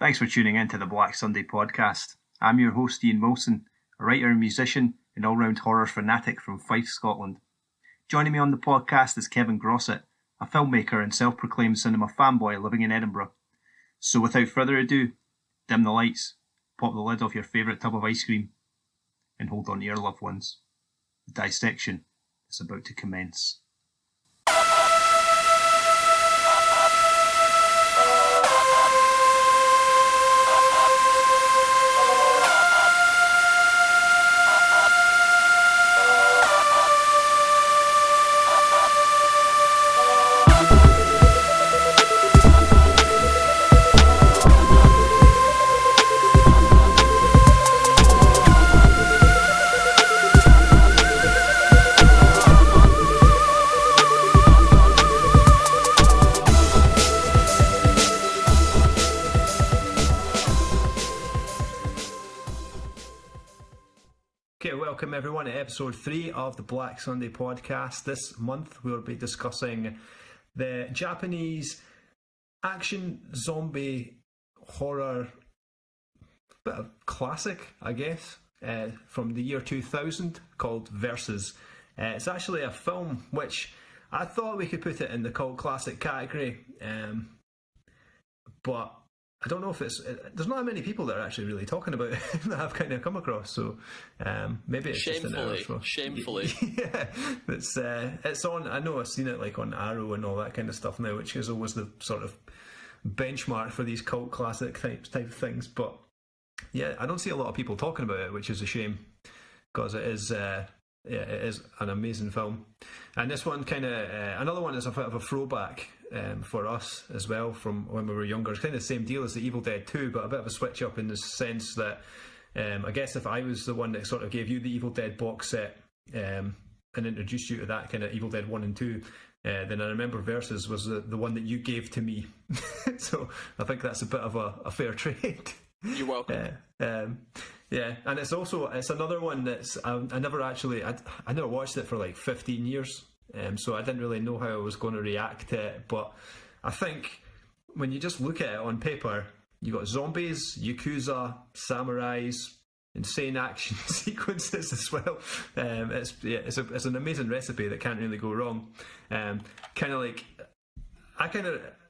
Thanks for tuning in to the Black Sunday podcast. I'm your host, Ian Wilson, a writer and musician and all-round horror fanatic from Fife, Scotland. Joining me on the podcast is Kevin Grossett, a filmmaker and self-proclaimed cinema fanboy living in Edinburgh. So without further ado, dim the lights, pop the lid off your favourite tub of ice cream, and hold on to your loved ones. The dissection is about to commence. Welcome everyone to episode 3 of the Black Sunday podcast. This month we'll be discussing the Japanese action zombie horror bit of classic, I guess, from the year 2000 called Versus. It's actually a film which I thought we could put it in the cult classic category, but I don't know if there's not that many people that are actually really talking about it that I've kind of come across, so maybe it's just an error. Shamefully. Yeah, it's on. I know I've seen it like on Arrow and all that kind of stuff now, which is always the sort of benchmark for these cult classic type of things. But yeah, I don't see a lot of people talking about it, which is a shame because it is an amazing film. And this one kind of another one is a bit of a throwback for us as well from when we were younger. It's kind of the same deal as the Evil Dead 2, but a bit of a switch up in the sense that I guess if I was the one that sort of gave you the Evil Dead box set and introduced you to that kind of Evil Dead 1 and 2, then I remember Versus was the one that you gave to me. So I think that's a bit of a fair trade. You're welcome. Yeah, and it's another one that's I never watched it for like 15 years, so I didn't really know how I was going to react to it. But I think when you just look at it on paper, you got zombies, yakuza, samurais, insane action sequences as well. It's an amazing recipe that can't really go wrong. And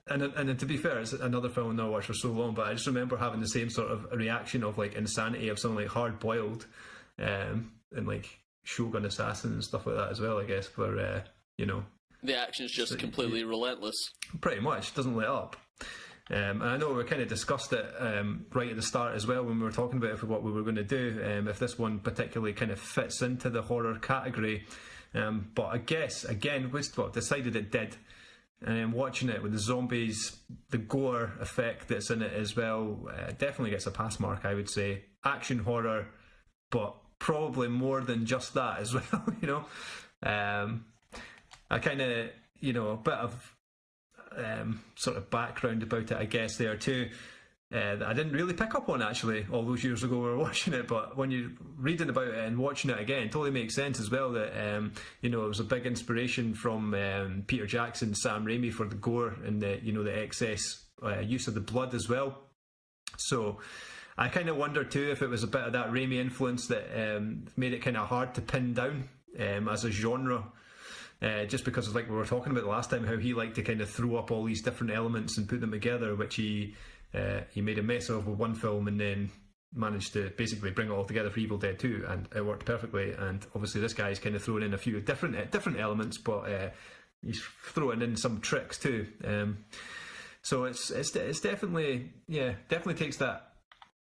to be fair, it's another film I've not watched for so long, but I just remember having the same sort of reaction of like insanity of something like Hard Boiled and like Shogun Assassin and stuff like that as well, I guess, where, the action's just completely relentless. Pretty much, doesn't let up. And I know we kind of discussed it right at the start as well when we were talking about what we were going to do, if this one particularly kind of fits into the horror category. But I guess, again, we decided it did. And watching it with the zombies, the gore effect that's in it as well, definitely gets a pass mark, I would say. Action horror, but probably more than just that as well, I kind of, a bit of sort of background about it, I guess, there too. That I didn't really pick up on actually all those years ago we were watching it, but when you're reading about it and watching it again, it totally makes sense as well that it was a big inspiration from Peter Jackson, Sam Raimi for the gore and the excess use of the blood as well. So I kind of wonder too if it was a bit of that Raimi influence that made it kind of hard to pin down as a genre. Just because of like we were talking about the last time, how he liked to kind of throw up all these different elements and put them together, which he made a mess of with one film and then managed to basically bring it all together for Evil Dead 2, and it worked perfectly. And obviously this guy's kind of throwing in a few different elements, but he's throwing in some tricks too. So it's definitely takes that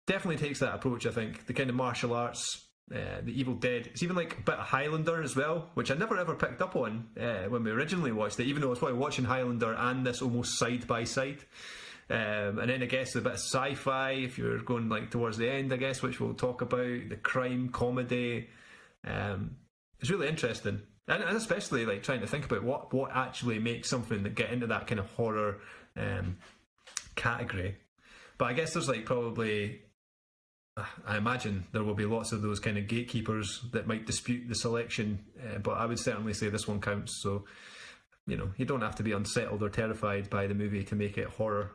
approach. I think the kind of martial arts, the Evil Dead. It's even like a bit of Highlander as well, which I never ever picked up on when we originally watched it, even though I was probably watching Highlander and this almost side by side. And then I guess a bit of sci-fi if you're going like towards the end, I guess, which we'll talk about, the crime comedy. It's really interesting, and especially like trying to think about what actually makes something that get into that kind of horror category. But I guess there's like probably, I imagine there will be lots of those kind of gatekeepers that might dispute the selection, but I would certainly say this one counts. So you don't have to be unsettled or terrified by the movie to make it horror.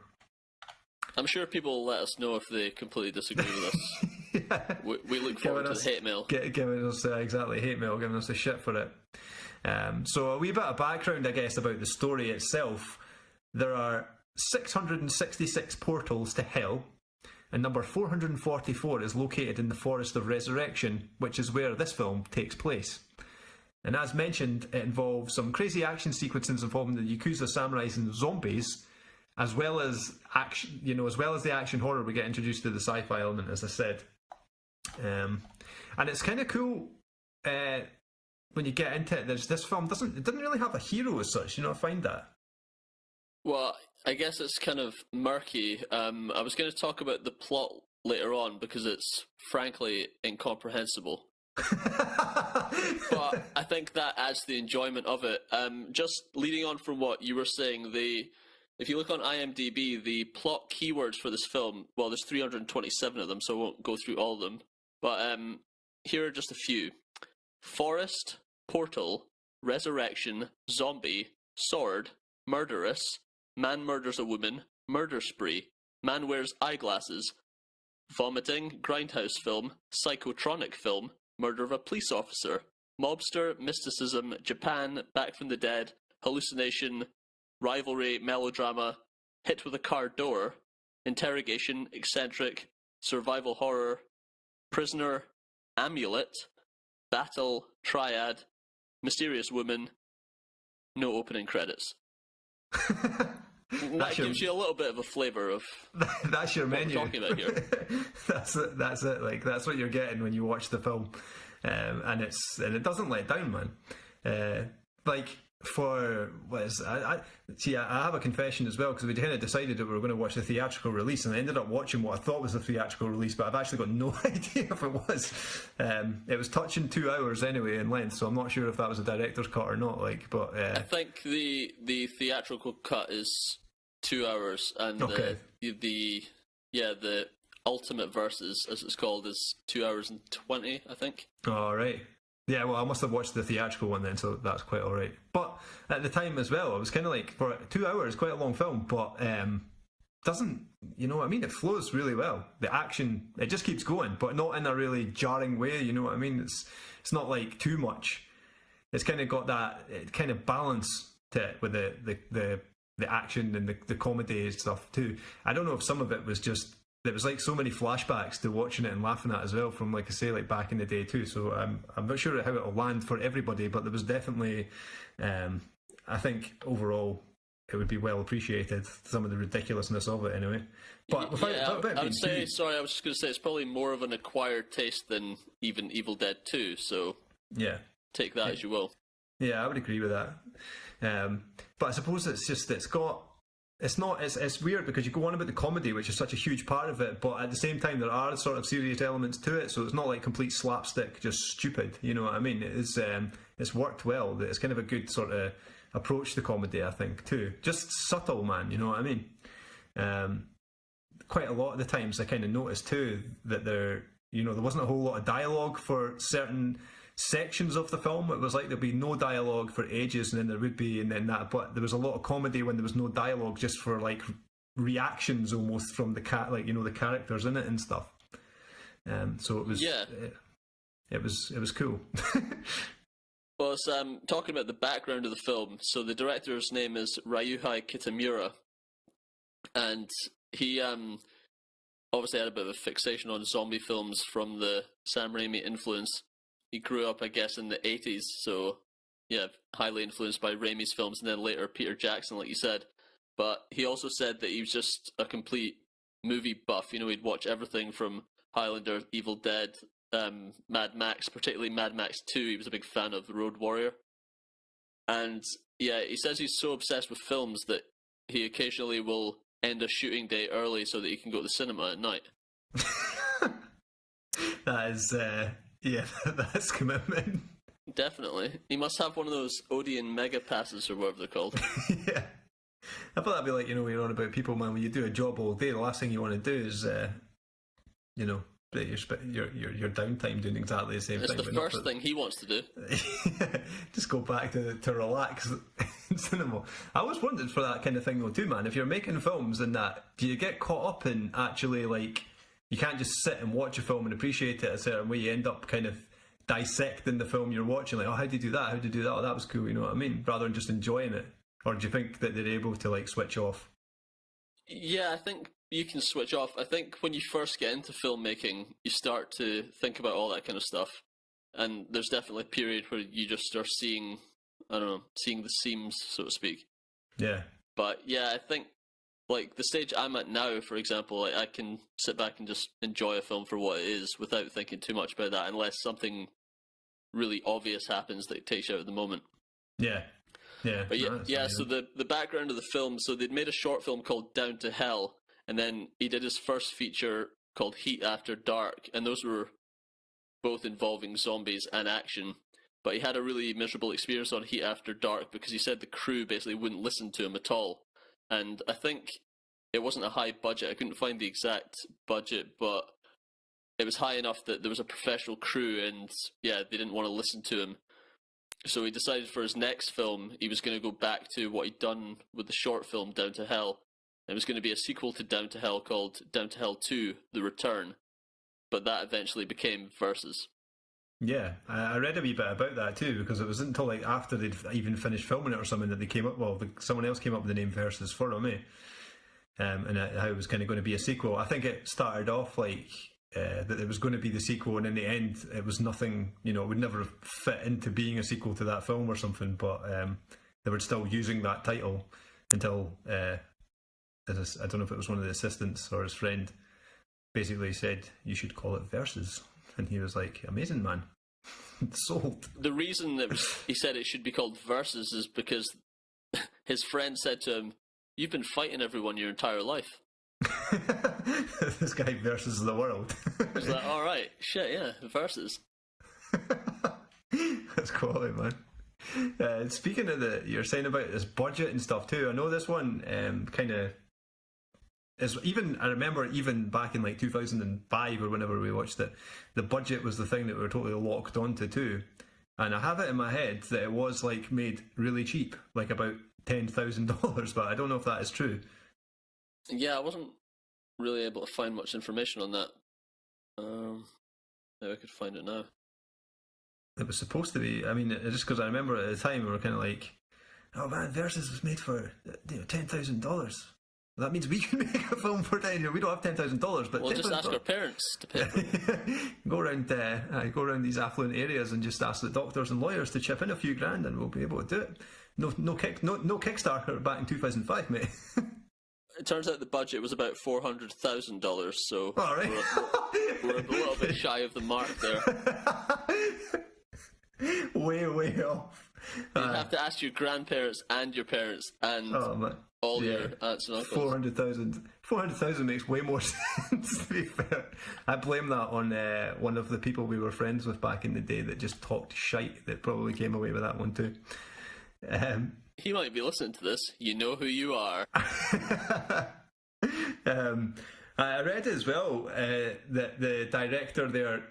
I'm sure people will let us know if they completely disagree with us. Yeah. We look forward to the hate mail. Giving us exactly hate mail, giving us the shit for it. So a wee bit of background, I guess, about the story itself. There are 666 portals to hell, and number 444 is located in the Forest of Resurrection, which is where this film takes place. And as mentioned, it involves some crazy action sequences involving the Yakuza samurais and zombies, as well as action, as well as the action horror. We get introduced to the sci-fi element, as I said. And it's kind of cool when you get into it. This film doesn't really have a hero as such. I find that. Well, I guess it's kind of murky. I was going to talk about the plot later on because it's frankly incomprehensible. But I think that adds to the enjoyment of it. Just leading on from what you were saying, if you look on IMDb, the plot keywords for this film, well, there's 327 of them, so I won't go through all of them. But here are just a few. Forest, portal, resurrection, zombie, sword, murderous, man murders a woman, murder spree, man wears eyeglasses, vomiting, grindhouse film, psychotronic film, murder of a police officer, mobster, mysticism, Japan, back from the dead, hallucination, rivalry, melodrama, hit with a car door, interrogation, eccentric, survival horror, prisoner, amulet, battle, triad, mysterious woman, no opening credits. That gives you a little bit of a flavour of that's your menu. What we're talking about here. That's it. Like, that's what you're getting when you watch the film, and it doesn't let down, man. For what is I have a confession as well, because we kind of decided that we were going to watch the theatrical release, and I ended up watching what I thought was the theatrical release, but I've actually got no idea if it was. It was touching 2 hours anyway in length, so I'm not sure if that was a director's cut or not. I think the theatrical cut is 2 hours, and okay. the ultimate versus, as it's called, is 2 hours and 20, I think. All right. Yeah, well, I must have watched the theatrical one then, so that's quite alright. But at the time as well, I was kind of like, for 2 hours, quite a long film, but doesn't, it flows really well. The action, it just keeps going, but not in a really jarring way, you know what I mean? It's not like too much. It's kind of got that kind of balance to it with the action and the comedy and stuff too. I don't know if some of it was just, there was like so many flashbacks to watching it and laughing at as well from, like I say, like back in the day too. So I'm not sure how it'll land for everybody, but there was definitely, I think overall it would be well appreciated, some of the ridiculousness of it anyway. But I would say, sorry, I was just going to say it's probably more of an acquired taste than even Evil Dead 2. So yeah, take that as you will. Yeah, I would agree with that. But I suppose it's weird because you go on about the comedy, which is such a huge part of it, but at the same time there are sort of serious elements to it, so it's not like complete slapstick, just stupid, you know what I mean? It's worked well. It's kind of a good sort of approach to comedy, I think, too. Just subtle, man, you know what I mean? Quite a lot of the times I kind of noticed too that there wasn't a whole lot of dialogue for certain sections of the film. It was like there'd be no dialogue for ages, and then there would be, and then that. But there was a lot of comedy when there was no dialogue, just for like reactions almost from the the characters in it and stuff. So it was it was cool. Well, it's, talking about the background of the film. So the director's name is Ryuhei Kitamura, and he obviously had a bit of a fixation on zombie films from the Sam Raimi influence. He grew up, I guess, in the 80s, so yeah, highly influenced by Raimi's films, and then later Peter Jackson, like you said. But he also said that he was just a complete movie buff. He'd watch everything from Highlander, Evil Dead, Mad Max, particularly Mad Max 2. He was a big fan of The Road Warrior. And yeah, he says he's so obsessed with films that he occasionally will end a shooting day early so that he can go to the cinema at night. That is... yeah, that's commitment. Definitely. He must have one of those Odeon mega passes or whatever they're called. Yeah. I thought that'd be like, when you're on about people, man, when you do a job all day, the last thing you want to do is, your downtime doing exactly the same thing. It's the first thing he wants to do. Just go back to relax. in cinema. I always wondered for that kind of thing though too, man. If you're making films and that, do you get caught up in actually like you can't just sit and watch a film and appreciate it a certain way? You end up kind of dissecting the film you're watching, like, oh, how did you do that? How did you do that? Oh, that was cool. You know what I mean? Rather than just enjoying it. Or do you think that they're able to like switch off? Yeah, I think you can switch off. I think when you first get into filmmaking, you start to think about all that kind of stuff. And there's definitely a period where you just start seeing, I don't know, seeing the seams, so to speak. Yeah. But yeah, I think, like, the stage I'm at now, for example, like, I can sit back and just enjoy a film for what it is without thinking too much about that, unless something really obvious happens that takes you out of the moment. Yeah. Yeah. But No, yeah, so the background of the film, so they'd made a short film called Down to Hell, and then he did his first feature called Heat After Dark, and those were both involving zombies and action. But he had a really miserable experience on Heat After Dark because he said the crew basically wouldn't listen to him at all. And I think it wasn't a high budget. I couldn't find the exact budget, but it was high enough that there was a professional crew, and yeah, they didn't want to listen to him. So he decided for his next film, he was going to go back to what he'd done with the short film Down to Hell. It was going to be a sequel to Down to Hell called Down to Hell 2, The Return. But that eventually became Versus. Yeah, I read a wee bit about that too, because it wasn't until like after they'd even finished filming it or something that they came up. Well, someone else came up with the name Versus for me, and how it was kind of going to be a sequel. I think it started off like that it was going to be the sequel, and in the end, it was nothing. You know, it would never fit into being a sequel to that film or something. But they were still using that title until I don't know if it was one of the assistants or his friend basically said you should call it Versus. And he was like, amazing, man. Sold. The reason that he said it should be called Versus is because his friend said to him, "You've been fighting everyone your entire life." This guy versus the world. He's like, all right, shit, yeah, Versus. That's quality, man. Speaking of you're saying about this budget and stuff too, I know this one kind of is even. I remember even back in like 2005 or whenever we watched it, the budget was the thing that we were totally locked onto too. And I have it in my head that it was like made really cheap, like about $10,000, but I don't know if that is true. Yeah, I wasn't really able to find much information on that. Maybe I could find it now. It was supposed to be. I mean, just because I remember at the time we were kind of like, "Oh man, Versus was made for $10,000. That means we can make a film for $10. We don't have $10,000, but we'll just ask our parents to pay for it. go around these affluent areas and just ask the doctors and lawyers to chip in a few grand, and we'll be able to do it. No Kickstarter back in 2005, mate. It turns out the budget was about $400,000, so all right. we're a little bit shy of the mark there. way off. You'd have to ask your grandparents and your parents and all your aunts and uncles. 400,000 makes way more sense, to be fair. I blame that on one of the people we were friends with back in the day that just talked shite, that probably came away with that one too. He might be listening to this. You know who you are. I read as well that the director there,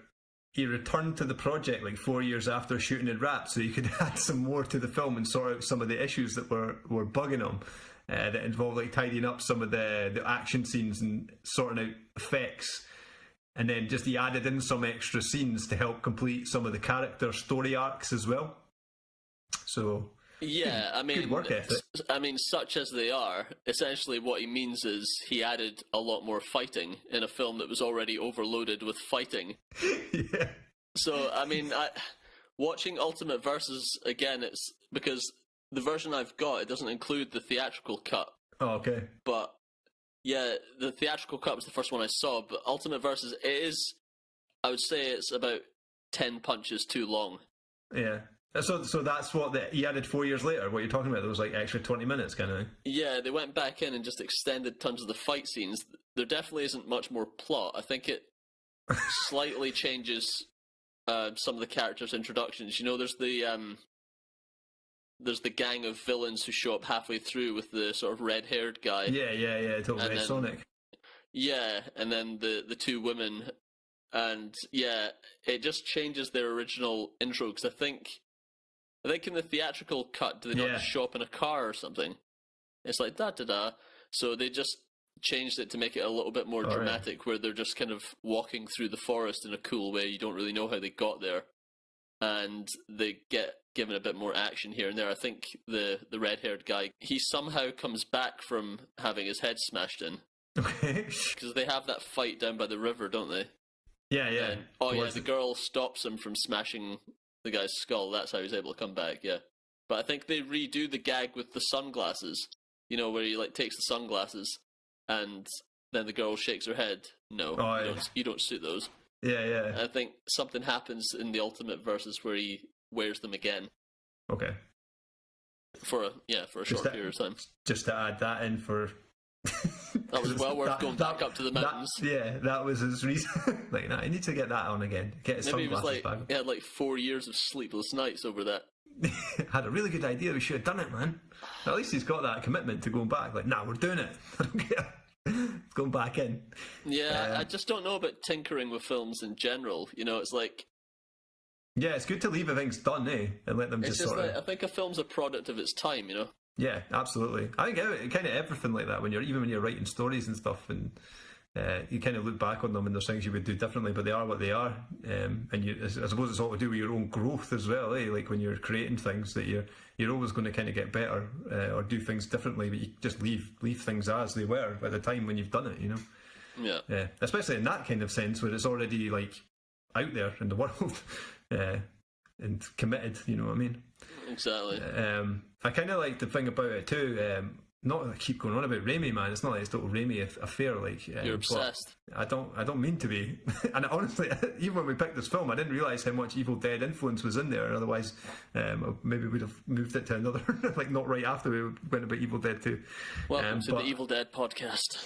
he returned to the project like 4 years after shooting it wrapped, so he could add some more to the film and sort out some of the issues that were bugging him, that involved like tidying up some of the action scenes and sorting out effects. And then just he added in some extra scenes to help complete some of the character story arcs as well. So yeah, I mean, good work ethic. I mean, such as they are, essentially what he means is he added a lot more fighting in a film that was already overloaded with fighting. Yeah. So, I mean, watching Ultimate Versus again, it's because the version I've got, it doesn't include the theatrical cut. Oh, okay. But yeah, the theatrical cut was the first one I saw, but Ultimate Versus is, I would say it's about 10 punches too long. Yeah. So that's what he added 4 years later. What you're talking about, there was like extra 20 minutes kind of thing. Yeah, they went back in and just extended tons of the fight scenes. There definitely isn't much more plot. I think it slightly changes some of the characters' introductions. You know, there's the gang of villains who show up halfway through with the sort of red-haired guy. Yeah. Totally Sonic. Yeah, and then the two women, and yeah, it just changes their original intro because I think I think in the theatrical cut, do they not just show up in a car or something? It's like da-da-da. So they just changed it to make it a little bit more dramatic, where they're just kind of walking through the forest in a cool way. You don't really know how they got there. And they get given a bit more action here and there. I think the red-haired guy, he somehow comes back from having his head smashed in. Okay. Because they have that fight down by the river, don't they? Yeah. And, the girl stops him from smashing the guy's skull. That's how he's able to come back, yeah. But I think they redo the gag with the sunglasses, where he takes the sunglasses and then the girl shakes her head. No, you don't suit those. Yeah. I think something happens in the Ultimate Versus where he wears them again. Okay. For a short period of time. Just to add that in for... That was well worth going back up to the mountains. That was his reason. I need to get that on again. Get his Maybe sunglasses back. He had 4 years of sleepless nights over that. Had a really good idea. We should have done it, man. At least he's got that commitment to going back. We're doing it. I don't care. It's going back in. Yeah, I just don't know about tinkering with films in general. It's like... Yeah, it's good to leave things done, and let them just sort of... I think a film's a product of its time, Yeah, absolutely. I think kind of everything like that, when you're writing stories and stuff, and you kind of look back on them and there's things you would do differently, but they are what they are. And I suppose it's all to do with your own growth as well, Like when you're creating things, that you're always going to kind of get better or do things differently, but you just leave things as they were at the time when you've done it, Yeah. Especially in that kind of sense where it's already out there in the world and committed, you know what I mean? Exactly. I kind of like the thing about it too. Not that I keep going on about Raimi, man. It's not like it's total Raimi affair. You're obsessed. I don't mean to be. And honestly, even when we picked this film, I didn't realise how much Evil Dead influence was in there. Otherwise, maybe we'd have moved it to another, not right after we went about Evil Dead 2. Welcome to the Evil Dead podcast.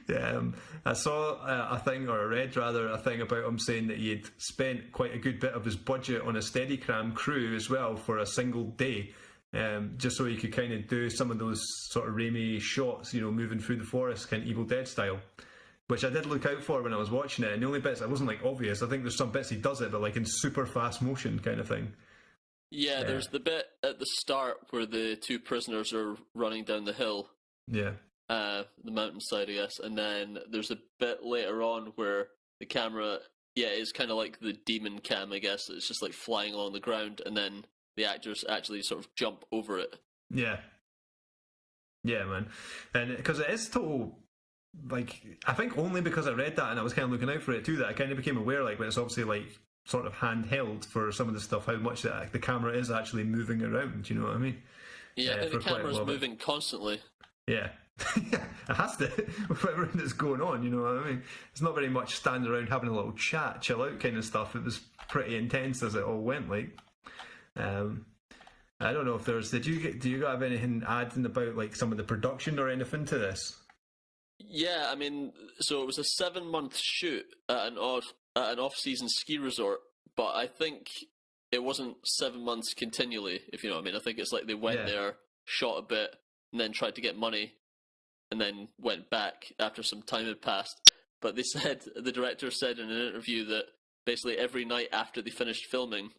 Yeah. I saw a thing, or I read rather, a thing about him saying that he had spent quite a good bit of his budget on a Steadicam crew as well for a single day. Just so you could kind of do some of those sort of Raimi shots, moving through the forest, kind of Evil Dead style, which I did look out for when I was watching it. And the only bits, it wasn't obvious. I think there's some bits he does it, but in super fast motion kind of thing. Yeah, there's the bit at the start where the two prisoners are running down the hill. Yeah. The mountainside, I guess. And then there's a bit later on where the camera, is kind of like the demon cam, I guess. It's just flying along the ground, and then the actors actually sort of jump over it. Yeah, man. And because it is total, I think only because I read that and I was kind of looking out for it too, that I kind of became aware, when it's obviously sort of handheld for some of the stuff, how much the camera is actually moving around, you know what I mean? Yeah, I think the camera's moving constantly. Yeah. It has to, with everything that's going on, you know what I mean? It's not very much standing around having a little chat, chill out kind of stuff. It was pretty intense as it all went, I don't know if there's... Do you have anything adding about some of the production or anything to this? Yeah, I mean, so it was a 7-month shoot at an off-season ski resort, but I think it wasn't 7 months continually, if you know what I mean. I think it's they went there, shot a bit, and then tried to get money, and then went back after some time had passed. But the director said in an interview that basically every night after they finished filming,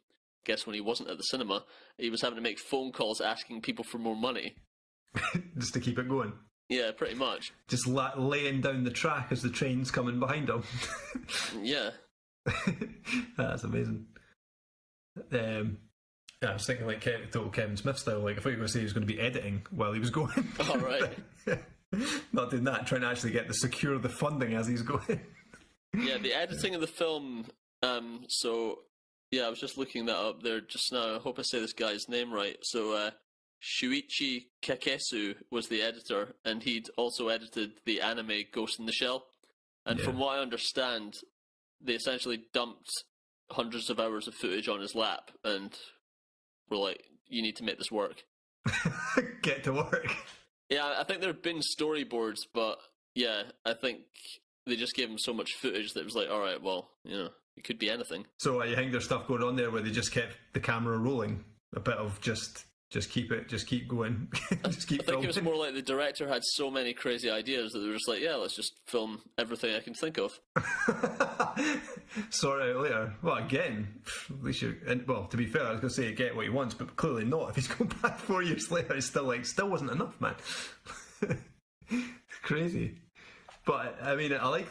guess when he wasn't at the cinema, he was having to make phone calls asking people for more money. Just to keep it going? Yeah, pretty much. Just laying down the track as the train's coming behind him. Yeah. That's amazing. I was thinking total Kevin Smith style. I thought you were going to say he was going to be editing while he was going. All right. Not doing that, trying to actually secure the funding as he's going. Yeah, the editing of the film, I was just looking that up there just now. I hope I say this guy's name right. So, Shuichi Kakesu was the editor, and he'd also edited the anime Ghost in the Shell. And from what I understand, they essentially dumped hundreds of hours of footage on his lap, and were like, you need to make this work. Get to work. Yeah, I think there have been storyboards, but I think they just gave him so much footage that it was alright, well, it could be anything. So you think there's stuff going on there where they just kept the camera rolling? A bit of just Just keep going, just keep I think filming. it was more like the director had so many crazy ideas that they were just like, yeah, let's just film everything I can think of. Sort it out later. Well, again, at least well, to be fair, I was going to say get what he wants, but clearly not. If he's going back 4 years later, it's still wasn't enough, man. Crazy. But I mean, I like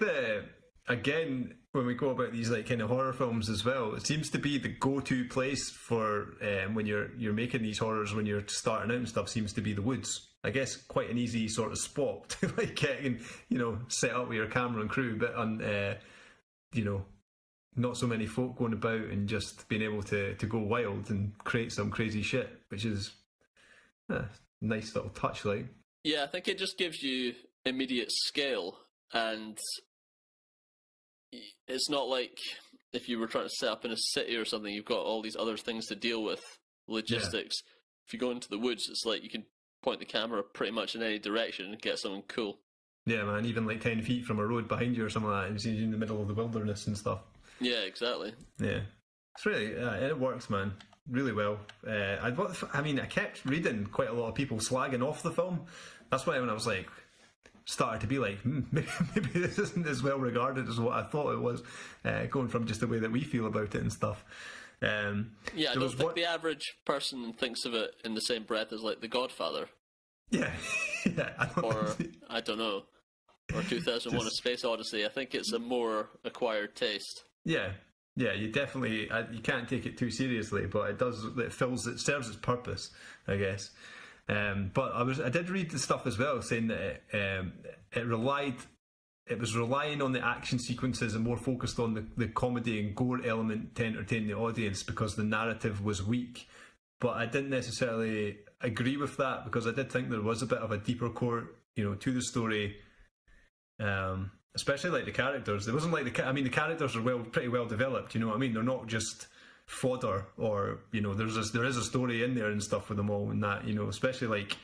again, when we go about these like kind of horror films as well, it seems to be the go-to place for when you're making these horrors, when you're starting out and stuff, seems to be the woods. I guess quite an easy sort of spot to like get and set up with your camera and crew, but on not so many folk going about and just being able to go wild and create some crazy shit, which is a nice little touch, like. Yeah, I think it just gives you immediate scale, and it's not like if you were trying to set up in a city or something, you've got all these other things to deal with, logistics. Yeah. If you go into the woods, it's like you can point the camera pretty much in any direction and get something cool. Yeah, man, even like 10 feet from a road behind you or something like that, and you're in the middle of the wilderness and stuff. Yeah, exactly. Yeah. It's really, it works, man, really well. I kept reading quite a lot of people slagging off the film. That's why when I was like, started to be like, maybe this isn't as well regarded as what I thought it was, going from just the way that we feel about it and stuff. I don't think the average person thinks of it in the same breath as like The Godfather. Yeah, yeah. I don't know. Or 2001: A Space Odyssey. I think it's a more acquired taste. Yeah, you definitely you can't take it too seriously, but it serves its purpose, I guess. But I did read the stuff as well saying that it was relying on the action sequences and more focused on the comedy and gore element to entertain the audience because the narrative was weak. But I didn't necessarily agree with that, because I did think there was a bit of a deeper core, to the story. Especially like the characters. It wasn't like the characters are pretty well developed. You know what I mean? They're not just fodder, or there is a story in there and stuff with them all, and that especially like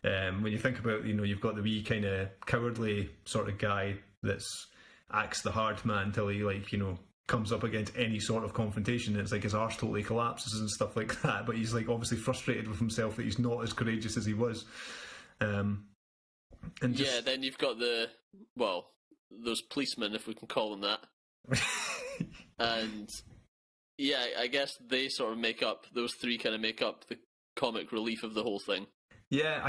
when you think about you've got the wee kind of cowardly sort of guy that's acts the hard man until he comes up against any sort of confrontation, and it's like his arse totally collapses and stuff like that, but he's like obviously frustrated with himself that he's not as courageous as he was. Then you've got those policemen, if we can call them that. And I guess they sort of those three kind of make up the comic relief of the whole thing. Yeah,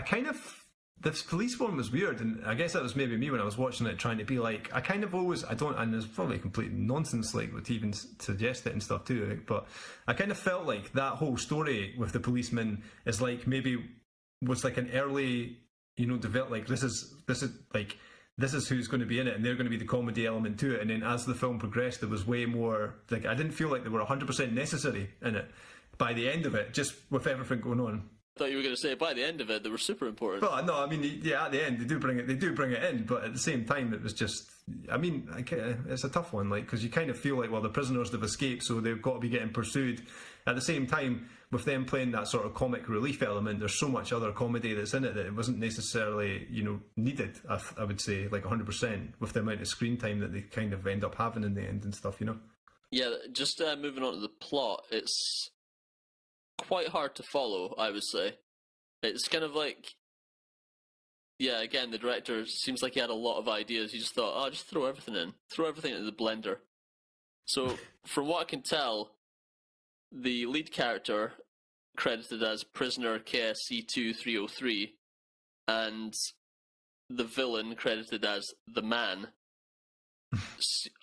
this police one was weird, and I guess that was maybe me when I was watching it, trying to be like, and it's probably complete nonsense, like, to even suggest it and stuff too, but I kind of felt like that whole story with the policeman is like, maybe was like an early, develop, like, this is who's going to be in it, and they're going to be the comedy element to it, and then as the film progressed, there was way more, like, I didn't feel like they were 100% necessary in it by the end of it, just with everything going on. I thought you were going to say by the end of it they were super important. Well, no, I mean, at the end they do bring it in, but at the same time it was just, it's a tough one, like, because you kind of feel like, well, the prisoners have escaped, so they've got to be getting pursued. At the same time, with them playing that sort of comic relief element, there's so much other comedy that's in it that it wasn't necessarily needed, I would say, like 100%, with the amount of screen time that they kind of end up having in the end and stuff, Yeah, just moving on to the plot, it's quite hard to follow, I would say. It's kind of like, again, the director seems like he had a lot of ideas. He just thought, just throw everything into the blender. So, from what I can tell, the lead character, credited as Prisoner KSC-2303, and the villain, credited as The Man,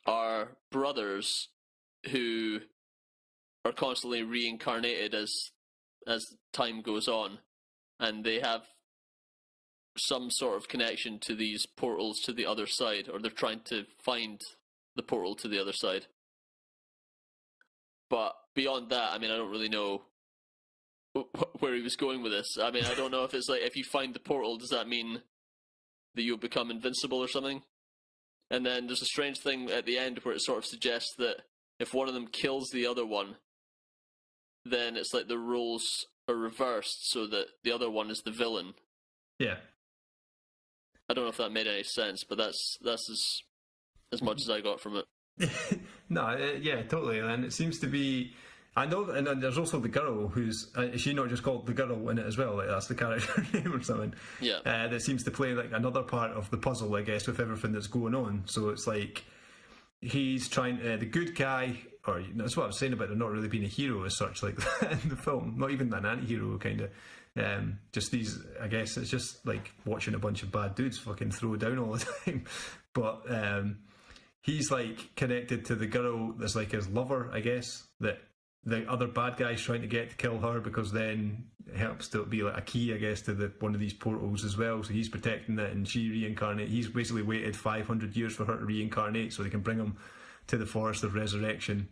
are brothers who are constantly reincarnated as time goes on, and they have some sort of connection to these portals to the other side, or they're trying to find the portal to the other side. But beyond that, I don't really know where he was going with this. I don't know if it's like, if you find the portal, does that mean that you'll become invincible or something? And then there's a strange thing at the end where it sort of suggests that if one of them kills the other one, then it's like the roles are reversed, so that the other one is the villain. Yeah. I don't know if that made any sense, but that's as much as I got from it. No, yeah, totally. And it seems to be, I know, and then there's also the girl who's is she not just called the girl in it as well? Like that's the character name or something. Yeah. That seems to play like another part of the puzzle, I guess, with everything that's going on. So it's like he's trying the good guy, or that's what I was saying about there not really being a hero as such, like in the film, not even an anti-hero kind of. Just these, I guess it's just like watching a bunch of bad dudes fucking throw down all the time. But he's like connected to the girl that's like his lover, I guess, that the other bad guy's trying to get to kill her, because then it helps to be like a key, I guess, to one of these portals as well. So he's protecting it, and she reincarnates. He's basically waited 500 years for her to reincarnate so they can bring him to the Forest of Resurrection.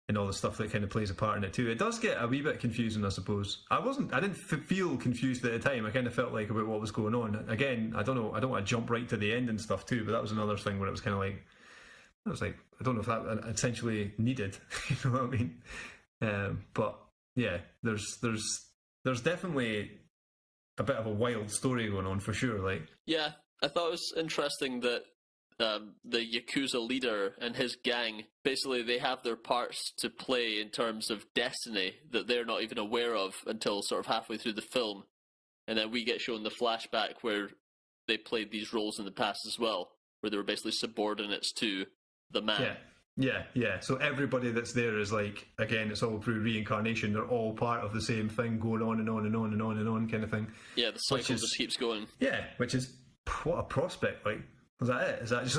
And all the stuff that kind of plays a part in it too. It does get a wee bit confusing, I suppose. I didn't feel confused at the time. I kind of felt like about what was going on. Again, I don't know. I don't want to jump right to the end and stuff too, but that was another thing where it was kind of like, I don't know if that essentially needed. You know what I mean? But yeah, there's definitely a bit of a wild story going on for sure. Like, yeah, I thought it was interesting that the Yakuza leader and his gang, basically they have their parts to play in terms of destiny that they're not even aware of until sort of halfway through the film. And then we get shown the flashback where they played these roles in the past as well, where they were basically subordinates to the man. Yeah. So everybody that's there is like, again, it's all through reincarnation. They're all part of the same thing, going on and on and on and on and on kind of thing. Yeah, the cycle just keeps going. Yeah, which is, what a prospect, like. Is that it? Is that just...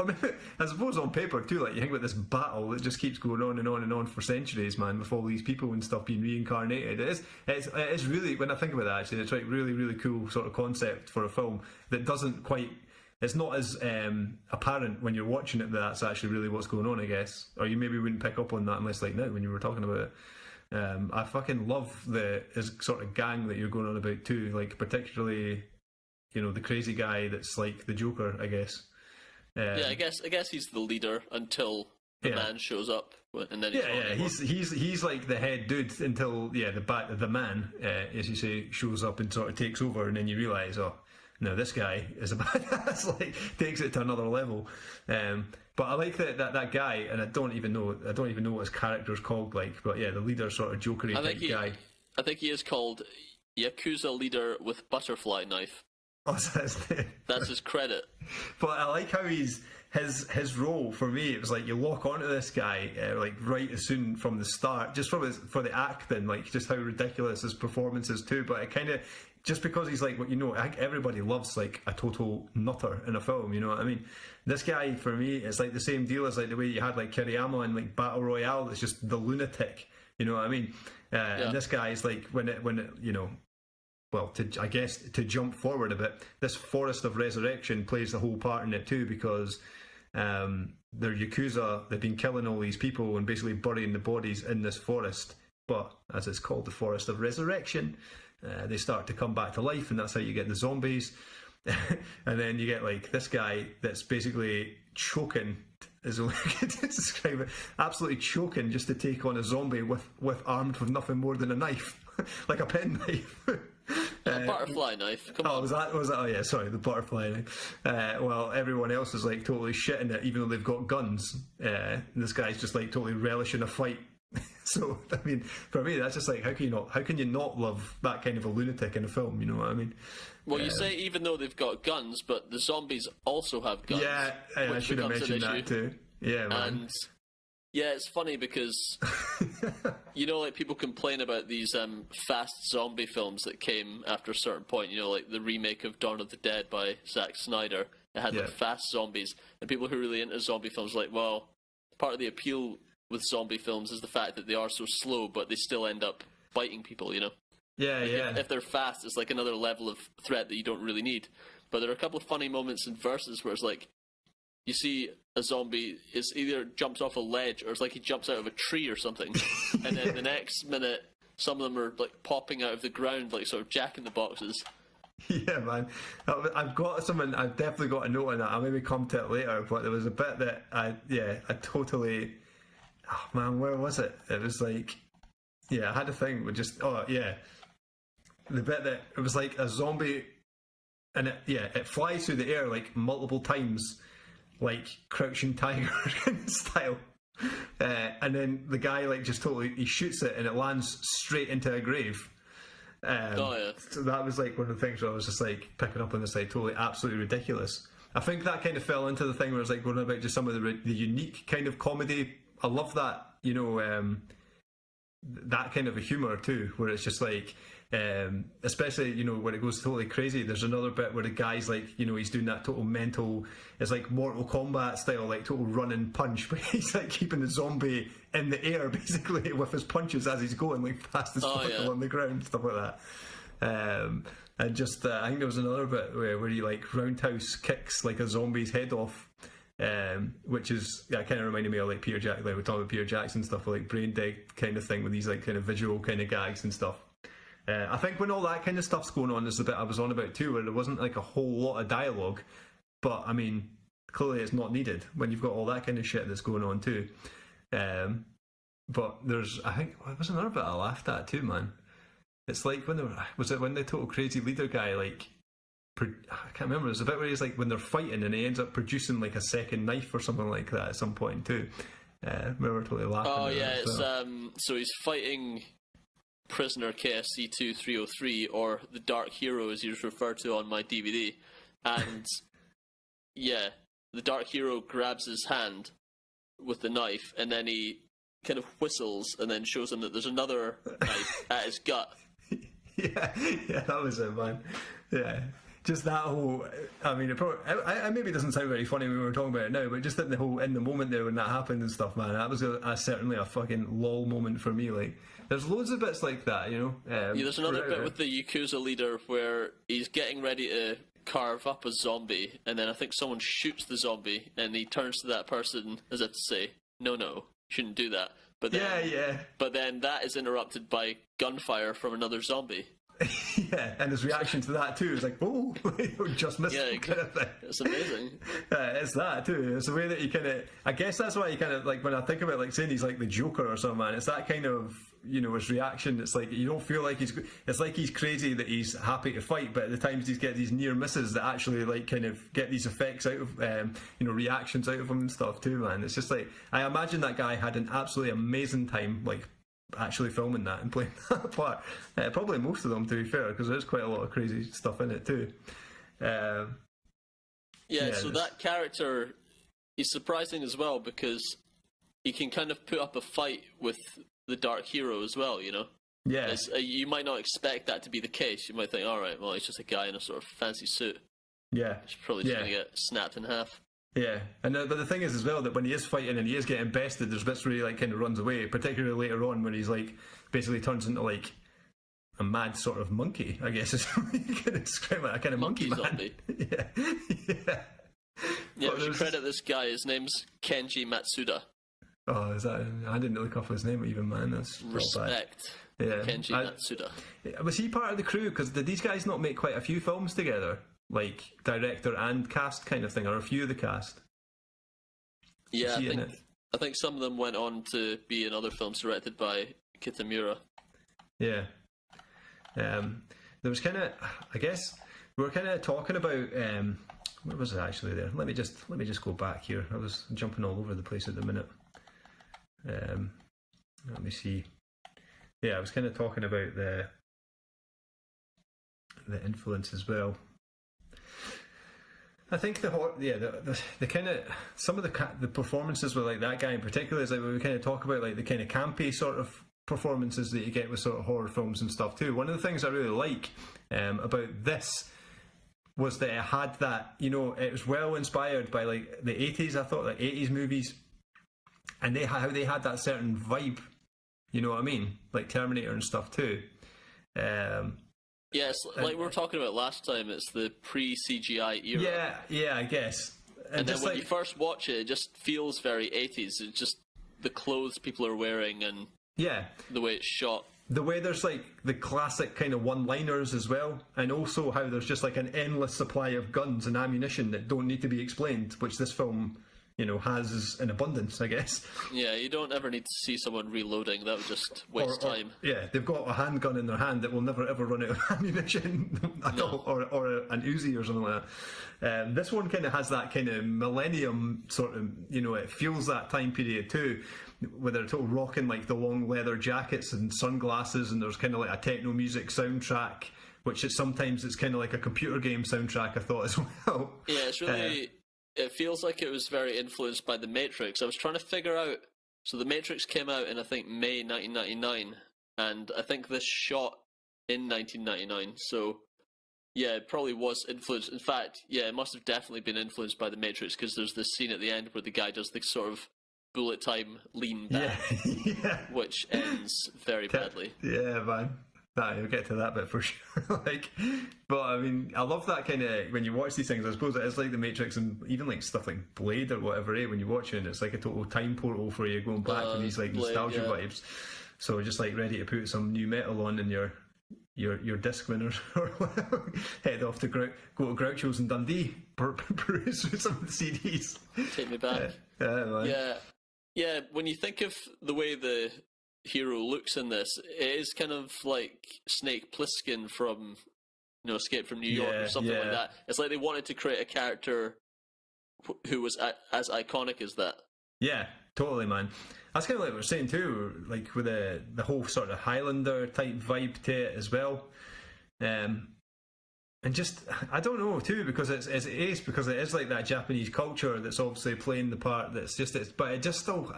I mean, I suppose on paper too, like, you think about this battle that just keeps going on and on and on for centuries, man, with all these people and stuff being reincarnated. It is really, when I think about that, actually, it's like really, really cool sort of concept for a film that doesn't quite... It's not as apparent when you're watching it that that's actually really what's going on, I guess. Or you maybe wouldn't pick up on that unless, like, now, when you were talking about it. I fucking love his sort of gang that you're going on about too, like, particularly... You know, the crazy guy that's like the Joker, I guess. Yeah, I guess he's the leader until the man shows up, and then he's like the head dude until the man, as you say, shows up and sort of takes over, and then you realise, oh, no, this guy is a badass. Like, takes it to another level. But I like that guy, and I don't even know what his character's called, like, but yeah, the leader sort of jokery type guy. I think he is called Yakuza leader with butterfly knife. Oh, that's his credit. But I like how his role for me. It was like you lock onto this guy like right as soon from the start, just for the acting, like just how ridiculous his performance is too. But it kind of just because he's like, you know, I think everybody loves like a total nutter in a film. You know what I mean? This guy for me, it's like the same deal as like the way you had like Kiriyama in like Battle Royale. It's just the lunatic. You know what I mean? And this guy is like when it you know. Well, to jump forward a bit, this Forest of Resurrection plays the whole part in it too, because they're Yakuza, they've been killing all these people and basically burying the bodies in this forest. But as it's called, the Forest of Resurrection, they start to come back to life, and that's how you get the zombies. And then you get like this guy that's basically choking, is the way I could describe it, absolutely choking just to take on a zombie armed with nothing more than a knife, like a penknife. Butterfly knife. Come on. Was that? Oh yeah, sorry, the butterfly knife. Well, everyone else is like totally shitting it, even though they've got guns. This guy's just like totally relishing a fight. So I mean, for me, that's just like how can you not love that kind of a lunatic in a film? You know what I mean? Well, you say even though they've got guns, but the zombies also have guns. Yeah, I should have mentioned that too. Yeah, man. And yeah, it's funny because you know, like people complain about these fast zombie films that came after a certain point. You know, like the remake of Dawn of the Dead by Zack Snyder. It had like fast zombies, and people who are really into zombie films are like, well, part of the appeal with zombie films is the fact that they are so slow, but they still end up biting people. You know. Yeah, like yeah. If they're fast, it's like another level of threat that you don't really need. But there are a couple of funny moments in Versus where it's like, you see a zombie is either jumps off a ledge or it's like he jumps out of a tree or something, and then the next minute some of them are like popping out of the ground like sort of Jack in the Boxes. Yeah, man. I've definitely got a note on that. I'll maybe come to it later, but there was a bit that I totally... Oh man, where was it? It was like... Yeah, I had a thing with just... Oh, yeah. The bit that it was like a zombie and it flies through the air like multiple times, like Crouching Tiger style. And then the guy like just totally he shoots it and it lands straight into a grave. So that was like one of the things where I was just like picking up on this like totally absolutely ridiculous. I think that kind of fell into the thing where it's like going about just some of the unique kind of comedy. I love that, you know, that kind of a humour too, where it's just like, especially, you know, when it goes totally crazy. There's another bit where the guy's like, you know, he's doing that total mental, it's like Mortal Kombat style, like total run and punch, but he's like keeping the zombie in the air basically with his punches as he's going like fast as possible on the ground, stuff like that. And just I think there was another bit where he like roundhouse kicks like a zombie's head off, which is kind of reminded me of like Peter Jackson. Like we're talking about Peter Jackson stuff, like Brain Dead kind of thing with these like kind of visual kind of gags and stuff. I think when all that kind of stuff's going on is the bit I was on about too, where there wasn't like a whole lot of dialogue, but I mean clearly it's not needed when you've got all that kind of shit that's going on too. But there's, I think, there was another bit I laughed at too, man. It's like when the total crazy leader guy like, I can't remember. There's a bit where he's like when they're fighting and he ends up producing like a second knife or something like that at some point too. Remember totally laughing. Oh yeah, it's so he's fighting prisoner KSC 2303, or the Dark Hero as he was referred to on my DVD, and yeah, the Dark Hero grabs his hand with the knife and then he kind of whistles and then shows him that there's another knife at his gut. Yeah, that was it, man. Yeah, just that whole. I mean, maybe it doesn't sound very funny when we were talking about it now, but just in the moment there when that happened and stuff, man, that was certainly a fucking lol moment for me. Like, there's loads of bits like that, you know. Yeah, there's another bit with the Yakuza leader where he's getting ready to carve up a zombie, and then I think someone shoots the zombie, and he turns to that person as if to say, "No, shouldn't do that." But then, But then that is interrupted by gunfire from another zombie. Yeah, and his reaction to that too is like, "Oh, just missed." Yeah, kind of thing. It's amazing. It's that too. It's the way that he kind of. I guess that's why he kind of like when I think about like saying he's like the Joker or something. Man, it's that kind of, you know, his reaction. It's like you don't feel like he's. It's like he's crazy that he's happy to fight, but at the times he's get these near misses that actually like kind of get these effects out of, you know, reactions out of him and stuff too. Man, it's just like I imagine that guy had an absolutely amazing time, like, actually filming that and playing that part. Probably most of them, to be fair, because there's quite a lot of crazy stuff in it too. So that character is surprising as well because he can kind of put up a fight with the Dark Hero as well, you know? Yeah. You might not expect that to be the case. You might think, alright, well, he's just a guy in a sort of fancy suit. Yeah. He's probably just going to get snapped in half. Yeah, and but the thing is as well that when he is fighting and he is getting bested, there's bits where he like kind of runs away, particularly later on when he's like basically turns into like a mad sort of monkey, I guess is what you can describe it, a kind of monkey man. Zombie. Yeah, we should credit this guy. His name's Kenji Matsuda. Oh, is that? I didn't look up his name even, man. That's respect. Yeah, Kenji Matsuda. Was he part of the crew? Because did these guys not make quite a few films together? Like director and cast kind of thing, or a few of the cast. Yeah, I think some of them went on to be in other films directed by Kitamura. Yeah. There was kind of, I guess, we were kind of talking about. Where was it actually? There. Let me just go back here. I was jumping all over the place at the minute. Let me see. Yeah, I was kind of talking about the influence as well. I think the kind of some of the performances with like that guy in particular is like when we kind of talk about like the kind of campy sort of performances that you get with sort of horror films and stuff too. One of the things I really like about this was that it had that, you know, it was well inspired by like the 80s. I thought like 80s movies, and how they had that certain vibe. You know what I mean? Like Terminator and stuff too. Yes, like we were talking about last time, it's the pre-CGI era. Yeah, I guess. And then when you first watch it, it just feels very 80s. It's just the clothes people are wearing and the way it's shot. The way there's like the classic kind of one-liners as well, and also how there's just like an endless supply of guns and ammunition that don't need to be explained, which this film has in abundance, I guess. Yeah, you don't ever need to see someone reloading. That would just waste time. Yeah, they've got a handgun in their hand that will never ever run out of ammunition at all, or an Uzi or something like that. This one kind of has that kind of millennium sort of, it feels that time period too, where they're total rocking like the long leather jackets and sunglasses, and there's kind of like a techno music soundtrack, which sometimes it's kind of like a computer game soundtrack, I thought, as well. Yeah, it's really... it feels like it was very influenced by The Matrix. I was trying to figure out... So The Matrix came out in, I think, May 1999, and I think this shot in 1999, so... Yeah, it probably was influenced. In fact, yeah, it must have definitely been influenced by The Matrix, because there's this scene at the end where the guy does the sort of bullet time lean back, yeah. which ends very badly. Yeah, man. Nah, you'll get to that bit for sure. But I mean, I love that kind of, when you watch these things, I suppose it is like The Matrix, and even like stuff like Blade or whatever, when you watch it, it's like a total time portal for you, going back to these like Blade, nostalgia vibes. So just like ready to put some new metal on in your disc winners, or head off to go to Groucho's in Dundee, peruse through some of the CDs. Take me back. Yeah. When you think of the way the hero looks in this, it is kind of like Snake Plissken from Escape from New York or something like that. It's like they wanted to create a character who was as iconic as that. Yeah, totally, man. That's kind of like we were saying too, like with the whole sort of Highlander type vibe to it as well. And just, I don't know too, because it is like that Japanese culture that's obviously playing the part. But it just still,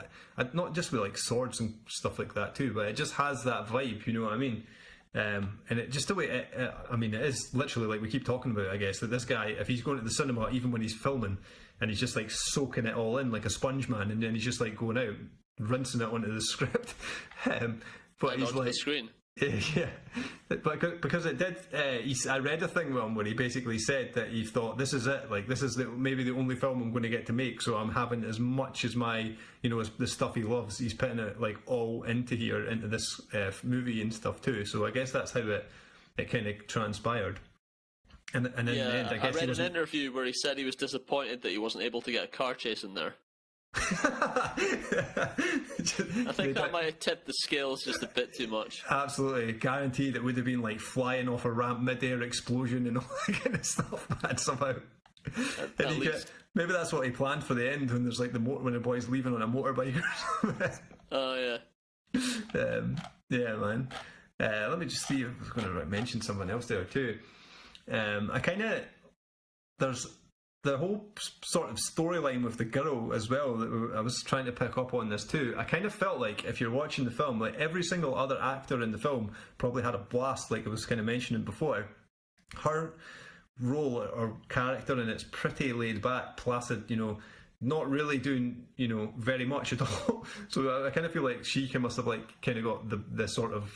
not just with like swords and stuff like that too, but it just has that vibe. You know what I mean? And it just the way it is literally like we keep talking about. I guess that this guy, if he's going to the cinema, even when he's filming, and he's just like soaking it all in like a sponge man, and then he's just like going out, rinsing it onto the script. But he's like the screen. Yeah, but because it did, I read a thing where he basically said that he thought, this is it, like this is maybe the only film I'm going to get to make, so I'm having as much as my, as the stuff he loves, he's putting it like all into this movie and stuff too. So I guess that's how it kind of transpired. And in the end, I guess I read an interview where he said he was disappointed that he wasn't able to get a car chase in there. I think that might have tipped the scales just a bit too much. Absolutely, guaranteed it would have been like flying off a ramp, mid-air explosion and all that kind of stuff, man, somehow. Maybe that's what he planned for the end, when there's like when the boy's leaving on a motorbike or something. Oh yeah. Yeah, man. Let me just see if I was going to mention someone else there too. There's the whole sort of storyline with the girl as well that I was trying to pick up on this too. I kind of felt like if you're watching the film, like every single other actor in the film probably had a blast, like I was kind of mentioning before. Her role or character in it's pretty laid back, placid, not really doing, very much at all. So I kind of feel like she must have like kind of got the sort of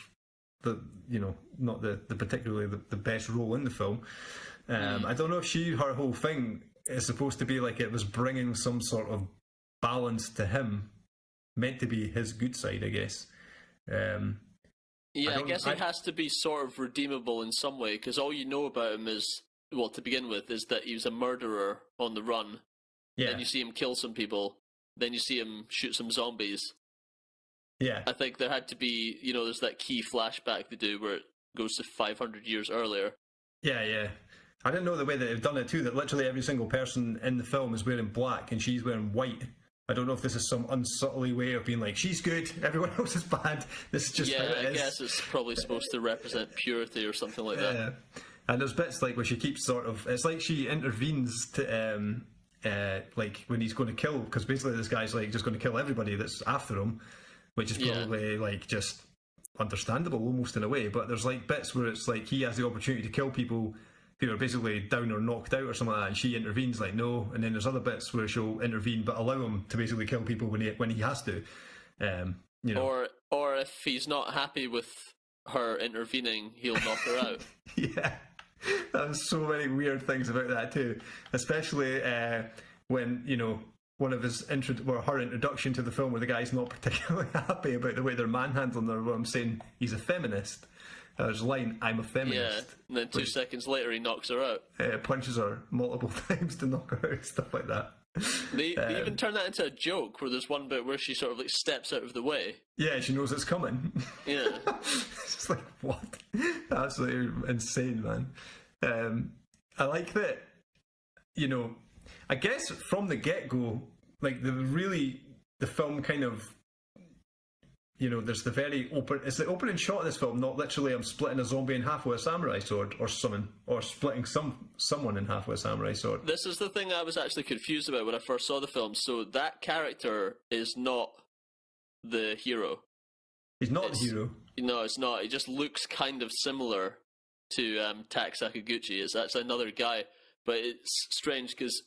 not the particularly the best role in the film. I don't know if her whole thing is supposed to be like it was bringing some sort of balance to him, meant to be his good side, I guess. I guess he has to be sort of redeemable in some way, because all you know about him is, well, to begin with, is that he was a murderer on the run. Yeah. Then you see him kill some people. Then you see him shoot some zombies. Yeah. I think there had to be, there's that key flashback they do where it goes to 500 years earlier. Yeah. I didn't know the way that they've done it too, that literally every single person in the film is wearing black and she's wearing white. I don't know if this is some unsubtly way of being like, she's good, everyone else is bad. This is just how it is. I guess it's probably supposed to represent purity or something like that. Yeah. And there's bits like where she keeps sort of, it's like she intervenes to, like when he's going to kill, because basically this guy's like just going to kill everybody that's after him, which is probably like just understandable almost in a way. But there's like bits where it's like he has the opportunity to kill people who are basically down or knocked out or something like that, and she intervenes like no. And then there's other bits where she'll intervene but allow him to basically kill people when he has to. Or if he's not happy with her intervening, he'll knock her out. Yeah, there's so many weird things about that too, especially when one of his her introduction to the film, where the guy's not particularly happy about the way they're manhandling her, where I'm saying he's a feminist. There's a line, I'm a feminist. Yeah, and then 2 seconds later he knocks her out. Punches her multiple times to knock her out, stuff like that. They even turn that into a joke where there's one bit where she sort of like steps out of the way. Yeah, she knows it's coming. Yeah. It's just like, what? Absolutely insane, man. I like that, I guess from the get-go, like the film kind of, there's the very it's the opening shot of this film, not literally I'm splitting a zombie in half with a samurai sword or something, or splitting someone in half with a samurai sword. This is the thing I was actually confused about when I first saw the film. So that character is not the hero. He's not the hero. No, it's not. He just looks kind of similar to Tak Sakaguchi. It's actually another guy, but it's strange because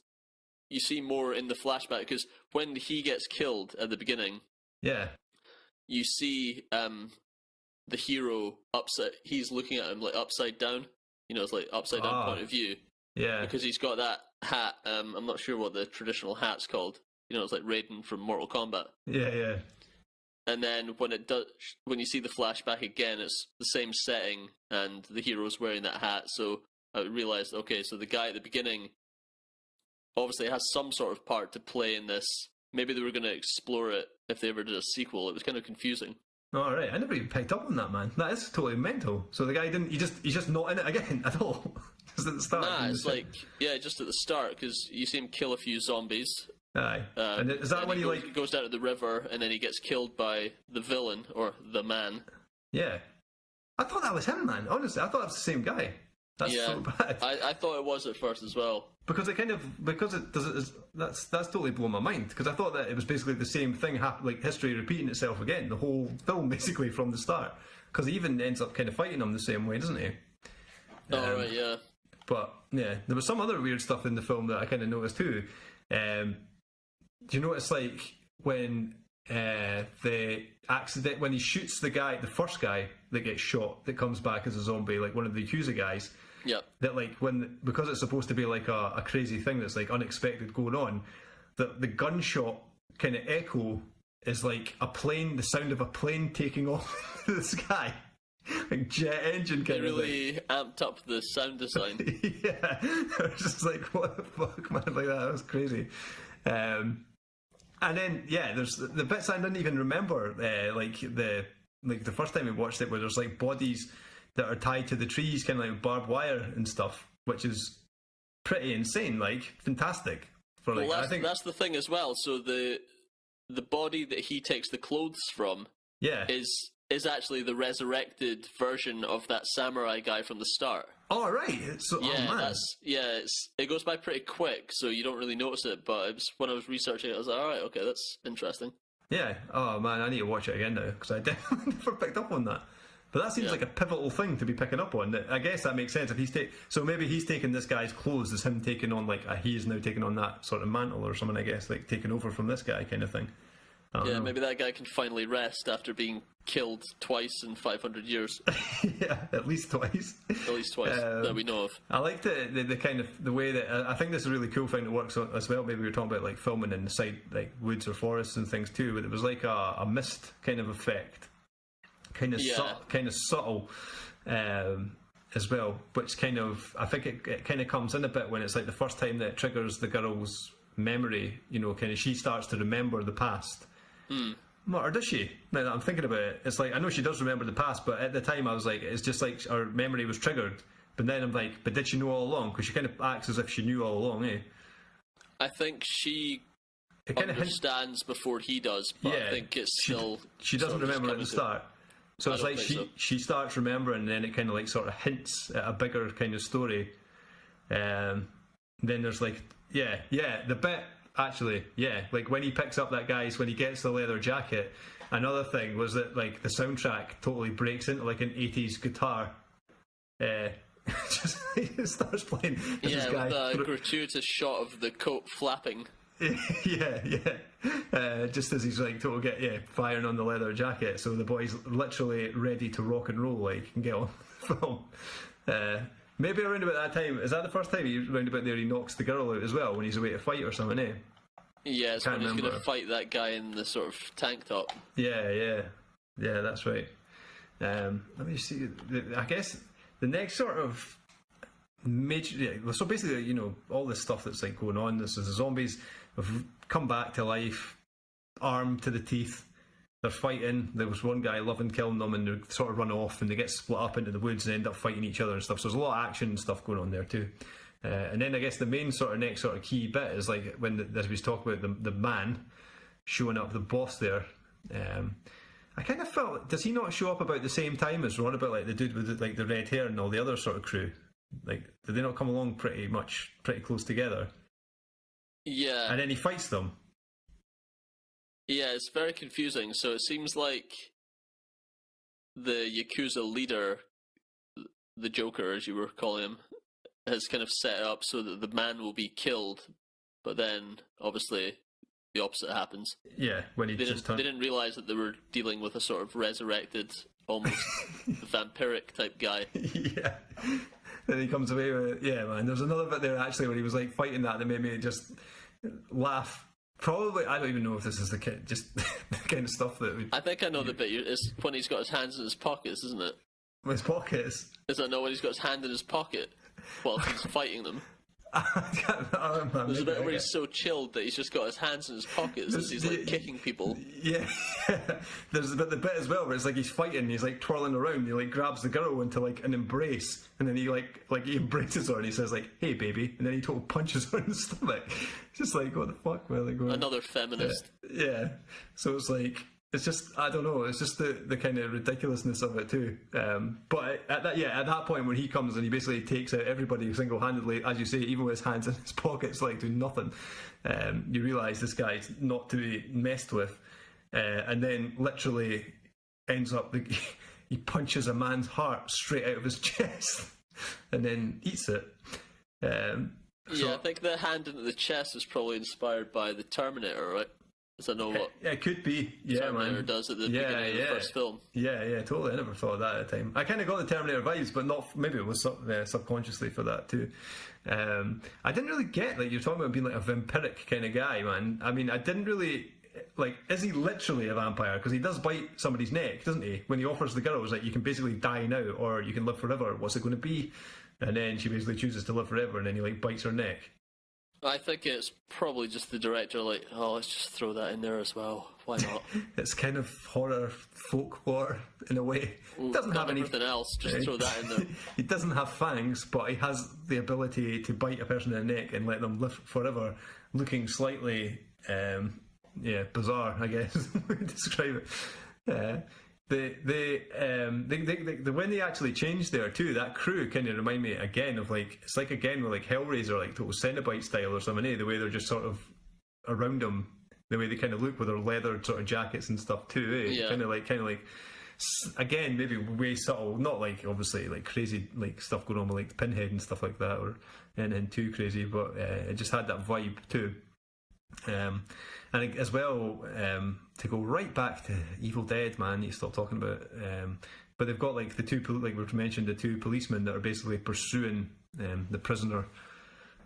you see more in the flashback, because when he gets killed at the beginning, yeah, you see the hero he's looking at him like upside down. It's like upside down point of view. Yeah. Because he's got that hat. I'm not sure what the traditional hat's called. It's like Raiden from Mortal Kombat. Yeah. And then when you see the flashback again, it's the same setting, and the hero's wearing that hat. So I realized, okay, so the guy at the beginning obviously has some sort of part to play in this. Maybe they were going to explore it if they ever did a sequel. It was kind of confusing. All right, I never even picked up on that, man. That is totally mental. So the guy he's just not in it again at all. Just at the start. Nah, it's like, just at the start, because you see him kill a few zombies. Aye. And is that when he goes down to the river, and then he gets killed by the villain, or the man. Yeah. I thought that was him, man. Honestly, I thought it was the same guy. That's so bad. I thought it was at first as well. Because that's totally blown my mind. Because I thought that it was basically the same thing, like history repeating itself again, the whole film basically from the start. Because he even ends up kind of fighting him the same way, doesn't he? Right, yeah. But yeah, there was some other weird stuff in the film that I kind of noticed too. Do you notice like when when he shoots the first guy that gets shot, that comes back as a zombie, like one of the Yakuza guys? Yeah. That like because it's supposed to be like a crazy thing that's like unexpected going on, that the gunshot kind of echo is like the sound of a plane taking off in the sky, like jet engine kind of. They really amped up the sound design. Yeah, I was just like, what the fuck, man? Like that was crazy. And then there's the bits I didn't even remember, like the first time we watched it, where there's like bodies that are tied to the trees, kind of like barbed wire and stuff, which is pretty insane, like fantastic. I think that's the thing as well. So the body that he takes the clothes from, is actually the resurrected version of that samurai guy from the start. Oh right, so it goes by pretty quick, so you don't really notice it. But when I was researching it, I was like, all right, okay, that's interesting. Yeah. Oh man, I need to watch it again now, because I definitely never picked up on that. But that seems like a pivotal thing to be picking up on. I guess that makes sense if so maybe he's taking this guy's clothes as him taking on he's now taking on that sort of mantle or something. I guess like taking over from this guy kind of thing. Yeah, maybe that guy can finally rest after being killed twice in 500 years. Yeah, at least twice. At least twice that we know of. I like the kind of the way that I think this is a really cool thing that works as well. Maybe we were talking about like filming in the side like woods or forests and things too, but it was like a mist kind of effect, kind of subtle. As well, which kind of I think it kind of comes in a bit when it's like the first time that it triggers the girl's memory. Kind of she starts to remember the past. Or does she? Now that I'm thinking about it, it's like I know she does remember the past, but at the time I was like, it's just like her memory was triggered. But then I'm like, but did she know all along? Because she kind of acts as if she knew all along, eh? I think she understands before he does, but I think it's still she doesn't remember at the start. So it's like she starts remembering, and then it kind of like sort of hints at a bigger kind of story. Then there's like the bit. Actually, like when he picks up that guy's, when he gets the leather jacket, another thing was that like the soundtrack totally breaks into like an 80s guitar. Just it starts playing. With a gratuitous shot of the coat flapping. Just as he's like firing on the leather jacket, so the boy's literally ready to rock and roll, like, and get on the film. Maybe around about that time, is that the first time around about there he knocks the girl out as well when he's away to fight or something, eh? Yeah, it's when he's going to fight that guy in the sort of tank top. Yeah, that's right. Let me see. I guess the next sort of major. Yeah, so basically, all this stuff that's like going on. This is the zombies have come back to life, armed to the teeth. They're fighting. There was one guy loving killing them, and they sort of run off, and they get split up into the woods and end up fighting each other and stuff. So there's a lot of action and stuff going on there too. And then I guess the main sort of next sort of key bit is like when as we talk about the man showing up, the boss there. I kind of felt, does he not show up about the same time as Ron, about like the dude with like the red hair and all the other sort of crew? Like, did they not come along pretty close together? Yeah. And then he fights them. Yeah, it's very confusing. So it seems like the Yakuza leader, the Joker, as you were calling him, has kind of set it up so that the man will be killed, but then obviously the opposite happens. Yeah, when he they didn't realize that they were dealing with a sort of resurrected, almost vampiric type guy. Yeah. Then he comes away with it. Yeah, man. There's another bit there actually where he was like fighting that made me just laugh. Probably, I don't even know if this is the kind of stuff that I think I know the bit. It's when he's got his hands in his pockets, isn't it? His pockets? Is that not when he's got his hand in his pocket while he's fighting them? There's a bit where he's so chilled that he's just got his hands in his pockets as he's like kicking people. Yeah, there's the bit as well where it's like he's fighting, he's like twirling around, he like grabs the girl into like an embrace, and then he like he embraces her and he says like, "Hey baby," and then he total punches her in the stomach. It's just like, what the fuck, where are they going? Another feminist. Yeah. So it's like, it's just, I don't know, it's just the kind of ridiculousness of it too. But at that point when he comes and he basically takes out everybody single-handedly, as you say, even with his hands in his pockets, like doing nothing, you realise this guy's not to be messed with. And then literally ends up, he punches a man's heart straight out of his chest and then eats it. I think the hand into the chest is probably inspired by the Terminator, right? I know what it could be. Yeah, Terminator man. does at the beginning of the first film. Yeah, totally. I never thought of that at the time. I kind of got the Terminator vibes, but not, maybe it was subconsciously for that too. I didn't really get, like, you're talking about being like a vampiric kind of guy, man. I mean, I didn't really, like, is he literally a vampire? Because he does bite somebody's neck, doesn't he? When he offers the girl, it's like, you can basically die now or you can live forever. What's it going to be? And then she basically chooses to live forever, and then he like bites her neck. I think it's probably just the director like, oh, let's just throw that in there as well. Why not? It's kind of horror folklore in a way. He doesn't have anything else, just throw that in there. He doesn't have fangs, but he has the ability to bite a person in the neck and let them live forever, looking slightly, bizarre, I guess, to describe it. When they actually changed there too, that crew kind of remind me again of like, it's like again with like Hellraiser, like total Cenobite style or something, the way they're just sort of around them, the way they kind of look with their leather sort of jackets and stuff too, Yeah. kind of like again, maybe way subtle, not like obviously like crazy like stuff going on with like the Pinhead and stuff like that, or anything too crazy, but it just had that vibe too. And as well, to go right back to Evil Dead, man, you stop talking about it. But they've got like the two, like we've mentioned, the two policemen that are basically pursuing the prisoner.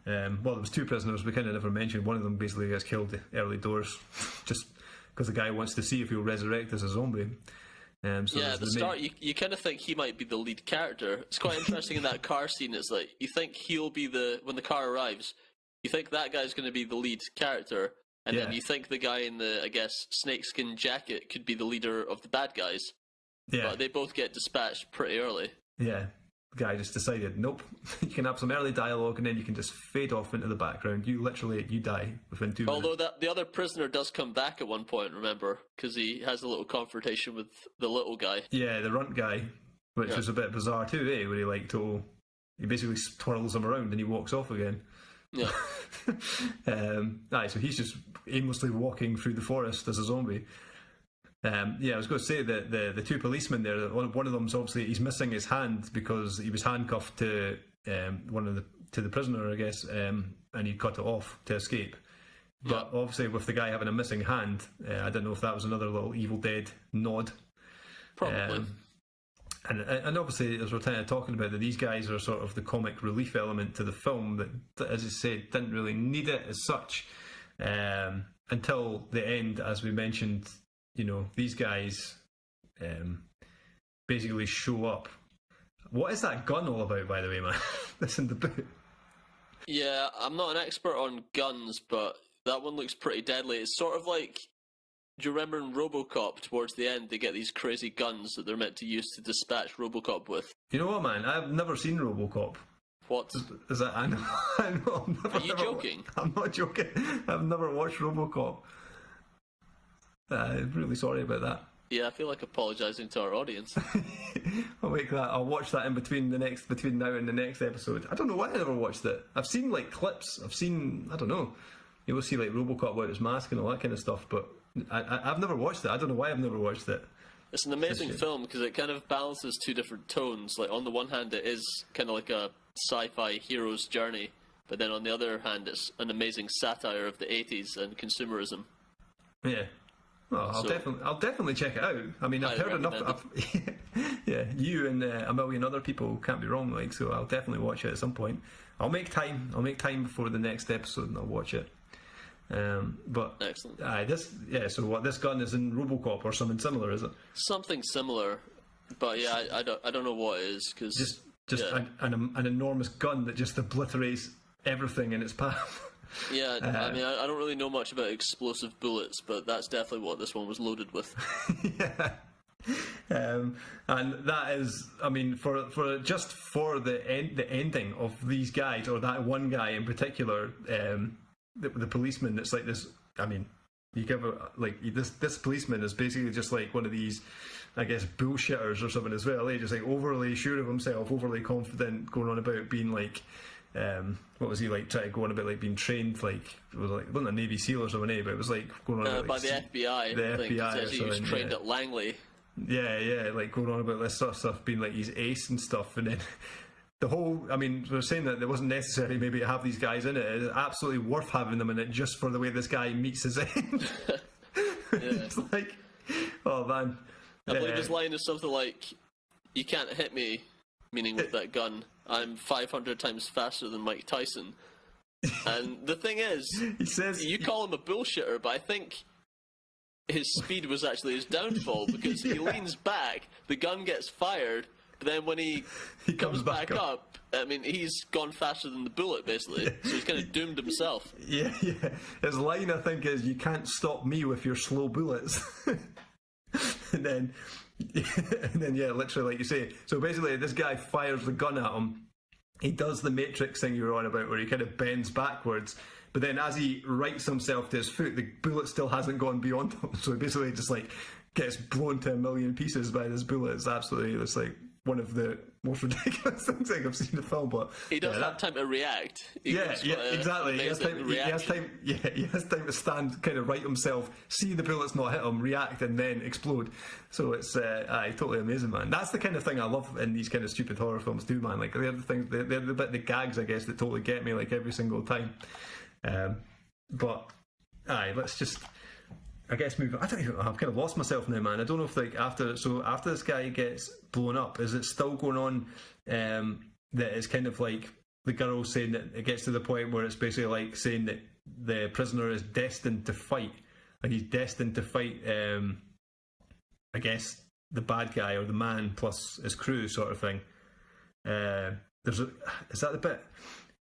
Well, there was two prisoners, we kind of never mentioned. One of them basically gets killed early doors, just because the guy wants to see if he'll resurrect as a zombie. So at the start, you kind of think he might be the lead character. It's quite interesting in that car scene. It's like, you think he'll be when the car arrives, you think that guy's going to be the lead character, and then you think the guy in the, I guess, snakeskin jacket could be the leader of the bad guys. Yeah. But they both get dispatched pretty early. Yeah. The guy just decided, nope, you can have some early dialogue and then you can just fade off into the background. You die within 2 minutes. Although the other prisoner does come back at one point, remember? Because he has a little confrontation with the little guy. Yeah, the runt guy, which is a bit bizarre too, where he basically twirls him around and he walks off again. Yeah. So he's just aimlessly walking through the forest as a zombie. I was going to say that the two policemen there, one of them's obviously, he's missing his hand because he was handcuffed to the prisoner, I guess, and he cut it off to escape. But obviously with the guy having a missing hand, I don't know if that was another little Evil Dead nod. Probably. And obviously, as we're kind of talking about, that these guys are sort of the comic relief element to the film that, as I say, didn't really need it as such until the end, as we mentioned. These guys basically show up What is that gun all about, by the way, man? That's in the book. Yeah, I'm not an expert on guns, but that one looks pretty deadly. It's sort of like, do you remember in RoboCop, towards the end, they get these crazy guns that they're meant to use to dispatch RoboCop with? You know what, man? I've never seen RoboCop. What? Is that? I know. I know. Are you joking? I'm not joking. I've never watched RoboCop. I'm really sorry about that. Yeah, I feel like apologising to our audience. I'll make that. I'll watch that in between now and the next episode. I don't know why I never watched it. I've seen like clips. I've seen. I don't know. You will see like RoboCop without his mask and all that kind of stuff. But I've never watched it. I don't know why I've never watched it. It's an amazing film because it kind of balances two different tones. Like on the one hand, it is kind of like a sci-fi hero's journey, but then on the other hand, it's an amazing satire of the 80s and consumerism. Yeah. Well, I'll definitely check it out. I mean, I've heard enough. Yeah, you and a million other people can't be wrong. Like, so I'll definitely watch it at some point. I'll make time. I'll make time before the next episode, and I'll watch it. But excellent. So what? This gun is in RoboCop or something similar, is it? Something similar, but yeah, I don't know what it is because just an enormous gun that just obliterates everything in its path. Yeah, I mean, I don't really know much about explosive bullets, but that's definitely what this one was loaded with. Yeah. And that is, I mean, for the ending of these guys, or that one guy in particular, the policeman that's like this. I mean, you give this policeman is basically just like one of these, I guess, bullshitters or something as well. Just like overly sure of himself, overly confident, going on about being like. What was he like trying to go on about like being trained like it wasn't a Navy SEAL or something, but it was like going on about, by the FBI. The FBI. He was trained at Langley. Yeah, like going on about this sort of stuff, being like he's ace and stuff, and then the whole. I mean, we're saying that it wasn't necessary maybe to have these guys in it. It's absolutely worth having them in it just for the way this guy meets his end. It's like, oh man. I believe his line is something like, "You can't hit me," meaning with that gun. I'm 500 times faster than Mike Tyson. And the thing is, he says, you call him a bullshitter, but I think his speed was actually his downfall because he leans back, the gun gets fired, but then when he comes back up, I mean, he's gone faster than the bullet, basically. Yeah. So he's kind of doomed himself. Yeah. His line, I think, is, "You can't stop me with your slow bullets." And then, yeah, literally, like you say. So basically, this guy fires the gun at him. He does the Matrix thing you were on about, where he kind of bends backwards. But then, as he rights himself to his foot, the bullet still hasn't gone beyond him. So he basically just like gets blown to a million pieces by this bullet. It's like one of the most ridiculous things I've seen in the film. But he doesn't have time to react. Exactly. He has time to stand, kind of right himself, see the bullets not hit him, react, and then explode. So it's totally amazing, man. That's the kind of thing I love in these kind of stupid horror films too, man. Like they're the things, they're the gags, I guess, that totally get me like every single time. Let's just. I guess move on. I don't even. I've kind of lost myself now, man. I don't know if like after this guy gets blown up, is it still going on? That it's kind of like the girl saying that it gets to the point where it's basically like saying that the prisoner is destined to fight, like he's destined to fight. I guess the bad guy or the man plus his crew, sort of thing. Is that the bit?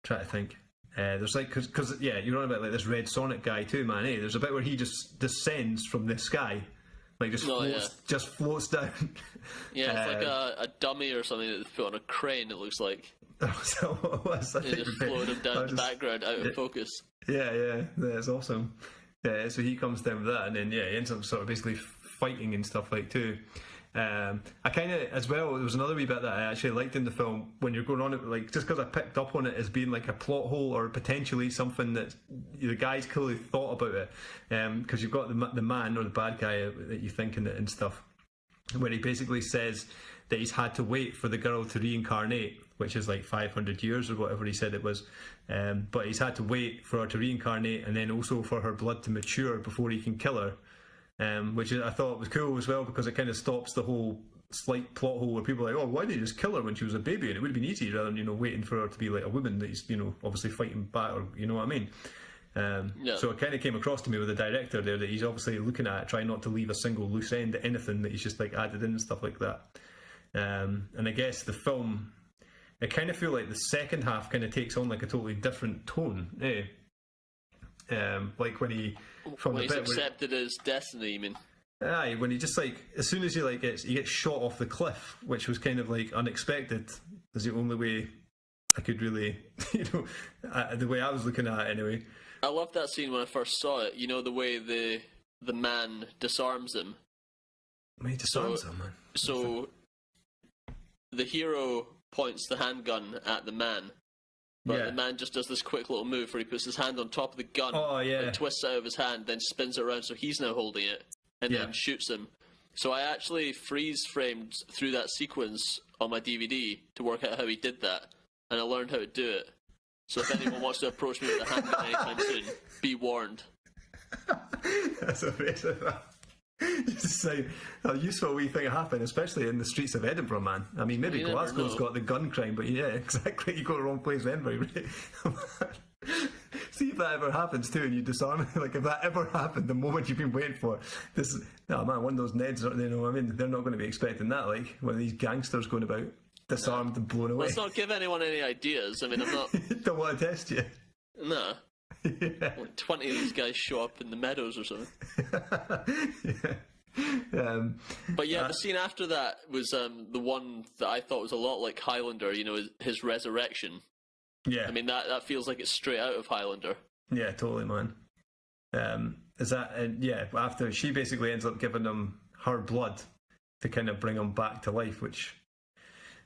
Try to think. There's like, because you're on about like this Red Sonic guy too, man. There's a bit where he just descends from the sky, like just floats down. Yeah, it's like a dummy or something that they put on a crane. It looks like. So what was? It just floated him down the background, out of focus. Yeah, that's awesome. Yeah, so he comes down with that, and then he ends up sort of basically fighting and stuff like too. I kind of, as well, there was another wee bit that I actually liked in the film when you're going on it, like, just because I picked up on it as being like a plot hole or potentially something that the guys clearly thought about it, because you've got the man or the bad guy that you think in it and stuff, where he basically says that he's had to wait for the girl to reincarnate, which is like 500 years or whatever he said it was, but he's had to wait for her to reincarnate and then also for her blood to mature before he can kill her. Which I thought was cool as well, because it kind of stops the whole slight plot hole where people are like, oh, why did he just kill her when she was a baby? And it would have been easy rather than, waiting for her to be like a woman that he's, obviously fighting back, or you know what I mean? So it kind of came across to me with the director there that he's obviously looking at it, trying not to leave a single loose end to anything that he's just like added in and stuff like that. And I guess the film, I kind of feel like the second half kind of takes on like a totally different tone. Like when he's accepted his destiny, you mean? Aye, when he just like, as soon as he gets shot off the cliff, which was kind of like unexpected, is the only way I could really, the way I was looking at it anyway. I loved that scene when I first saw it. You know, the way the man disarms him. He disarms him, man. So the hero points the handgun at the man, but the man just does this quick little move where he puts his hand on top of the gun, and twists it out of his hand, then spins it around so he's now holding it, and then shoots him. So I actually freeze-framed through that sequence on my DVD to work out how he did that, and I learned how to do it. So if anyone wants to approach me with a handgun anytime soon, be warned. That's amazing. Just say a useful wee thing happened, especially in the streets of Edinburgh, man. I mean, maybe Glasgow's got the gun crime, but yeah, exactly. You go to the wrong place in Edinburgh. Right? See if that ever happens too, and you disarm it. Like if that ever happened, the moment you've been waiting for this. Oh man, one of those Neds. I mean, they're not going to be expecting that. Like one of these gangsters going about disarmed and blown away. Let's not give anyone any ideas. I mean, I'm not. Don't want to test you. No. Like 20 of these guys show up in the meadows or something. But yeah, the scene after that was the one that I thought was a lot like Highlander. You know, his resurrection. Yeah, I mean that feels like it's straight out of Highlander. Yeah, totally, man. Is that after she basically ends up giving him her blood to kind of bring him back to life, which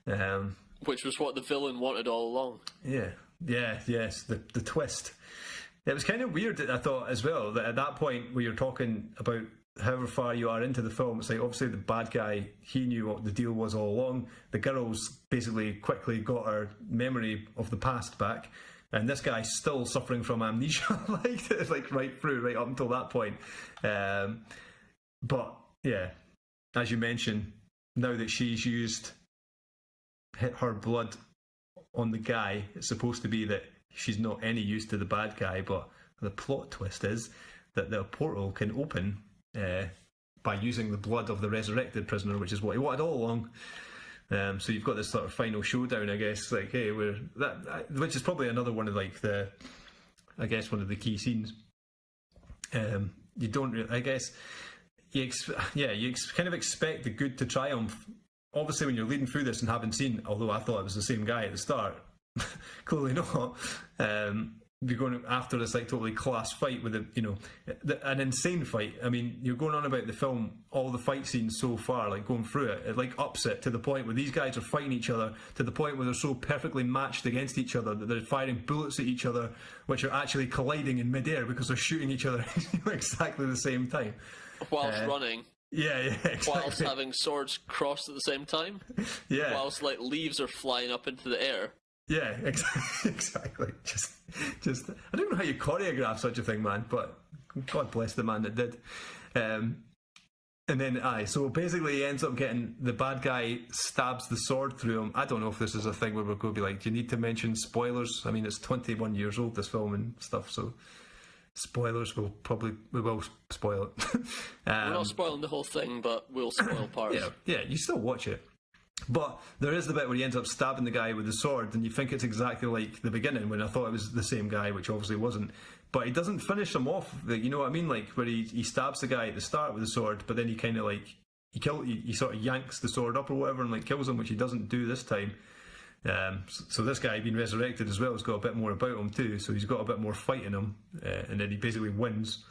was what the villain wanted all along. Yes, the twist. It was kind of weird, I thought, as well, that at that point where you're talking about however far you are into the film, it's like obviously the bad guy, he knew what the deal was all along. The girl's basically quickly got her memory of the past back, and this guy's still suffering from amnesia, like right through, right up until that point. But yeah, as you mentioned, now that she's used her blood on the guy, it's supposed to be that she's not any use to the bad guy, but the plot twist is that the portal can open by using the blood of the resurrected prisoner, which is what he wanted all along. So you've got this sort of final showdown, I guess, like, hey, which is probably another one of like one of the key scenes. You don't really, I guess, you kind of expect the good to triumph. Obviously, when you're leading through this and haven't seen, although I thought it was the same guy at the start, clearly not. You're going after this like totally class fight with an insane fight. I mean, you're going on about the film, all the fight scenes so far, like going through it like ups it to the point where these guys are fighting each other to the point where they're so perfectly matched against each other that they're firing bullets at each other, which are actually colliding in midair because they're shooting each other exactly the same time whilst running. Yeah, exactly. Whilst having swords crossed at the same time. Yeah. Whilst like leaves are flying up into the air. Yeah, exactly. Just I don't know how you choreograph such a thing, man, but God bless the man that did. And then, so basically he ends up getting, the bad guy stabs the sword through him. I don't know if this is a thing where we're going to be like, do you need to mention spoilers? I mean, it's 21 years old, this film and stuff, so spoilers, we will spoil it. We're not spoiling the whole thing, but we'll spoil parts. Yeah, you still watch it. But there is the bit where he ends up stabbing the guy with the sword, and you think it's exactly like the beginning when I thought it was the same guy, which obviously wasn't. But he doesn't finish him off. You know what I mean? Like where he stabs the guy at the start with the sword, but then he kind of like he sort of yanks the sword up or whatever and like kills him, which he doesn't do this time. So this guy being resurrected as well has got a bit more about him too. So he's got a bit more fight in him, and then he basically wins.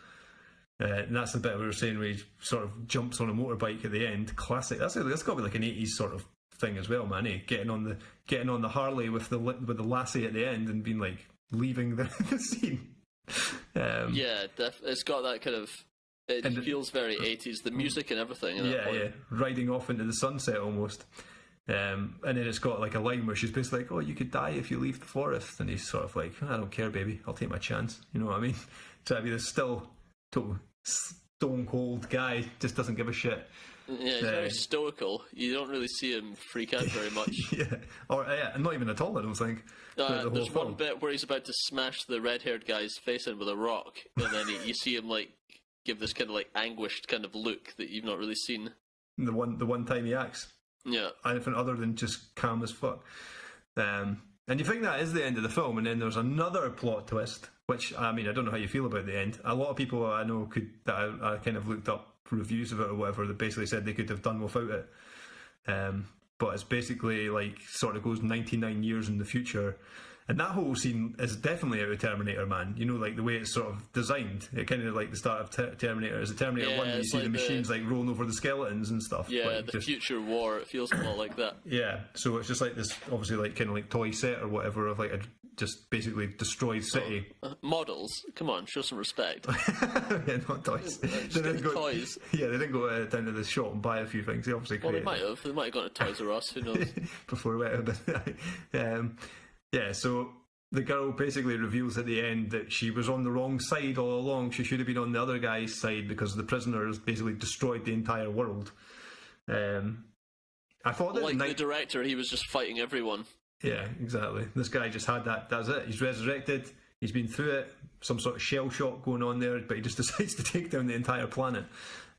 And that's the bit we were saying where he sort of jumps on a motorbike at the end. Classic. That's got to be like an 80s sort of thing as well, man. Getting on the Harley with the lassie at the end and being like leaving the scene. It's got that kind of. It feels very 80s. The music and everything. Riding off into the sunset almost. And then it's got like a line where she's basically like, "Oh, you could die if you leave the forest," and he's sort of like, "I don't care, baby. I'll take my chance." You know what I mean? Trying to be this still total stone cold guy, just doesn't give a shit. Yeah, he's very stoical. You don't really see him freak out very much. Not even at all, I don't think. There's one bit where he's about to smash the red-haired guy's face in with a rock, and then you see him like give this kind of like anguished kind of look that you've not really seen. The one time he acts. anything other than just calm as fuck. And you think that is the end of the film, and then there's another plot twist, which, I mean, I don't know how you feel about the end. A lot of people I know I kind of looked up reviews of it or whatever, that basically said they could have done without it. But it's basically like sort of goes 99 years in the future. And that whole scene is definitely out of Terminator, man. You know, like the way it's sort of designed. It kind of like the start of Terminator. Is it Terminator 1? You see the machines like rolling over the skeletons and stuff. Yeah, like, the future war. It feels a lot like that. Yeah, so it's just like this, obviously, like kind of like toy set or whatever of like a just basically destroyed city. Models. Come on, show some respect. Yeah, not toys. Toys. Yeah, they didn't go down to the shop and buy a few things. They obviously Well, they might have. They might have gone to Toys R Us. Who knows? Before we went out. Yeah, so the girl basically reveals at the end that she was on the wrong side all along. She should have been on the other guy's side because the prisoners basically destroyed the entire world. I thought that the director, he was just fighting everyone. Yeah, exactly. This guy just had that. That's it. He's resurrected. He's been through it. Some sort of shell shock going on there, but he just decides to take down the entire planet.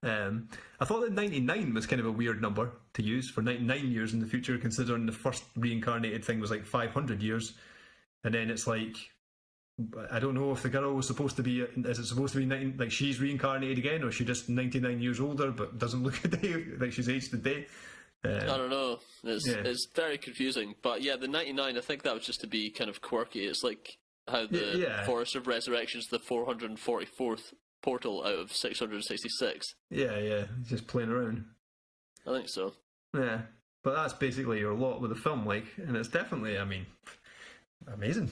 I thought that 99 was kind of a weird number to use for 99 years in the future, considering the first reincarnated thing was like 500 years. And then it's like, I don't know if the girl was supposed to be, is it supposed to be 19, like she's reincarnated again, or is she just 99 years older but doesn't look a day like she's aged a day? I don't know. It's very confusing. But yeah, the 99, I think that was just to be kind of quirky. It's like how the Forest of Resurrection is the 444th portal out of 666. Yeah, just playing around. I think so. Yeah, but that's basically your lot with the film, like, and it's definitely, I mean, amazing.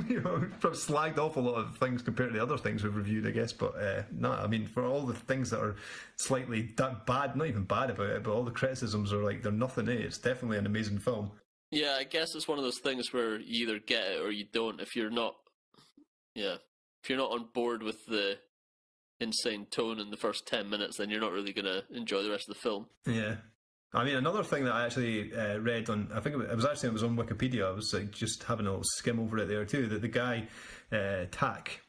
You know, we've probably slagged off a lot of things compared to the other things we've reviewed, I guess, but no, I mean, for all the things that are slightly bad, not even bad about it, but all the criticisms are like, they're nothing, it's definitely an amazing film. Yeah, I guess it's one of those things where you either get it or you don't. If you're not on board with the insane tone in the first 10 minutes, then you're not really going to enjoy the rest of the film. Yeah. I mean, another thing that I actually read on, I think it was on Wikipedia, I was like, just having a little skim over it there too, that the guy, Tak,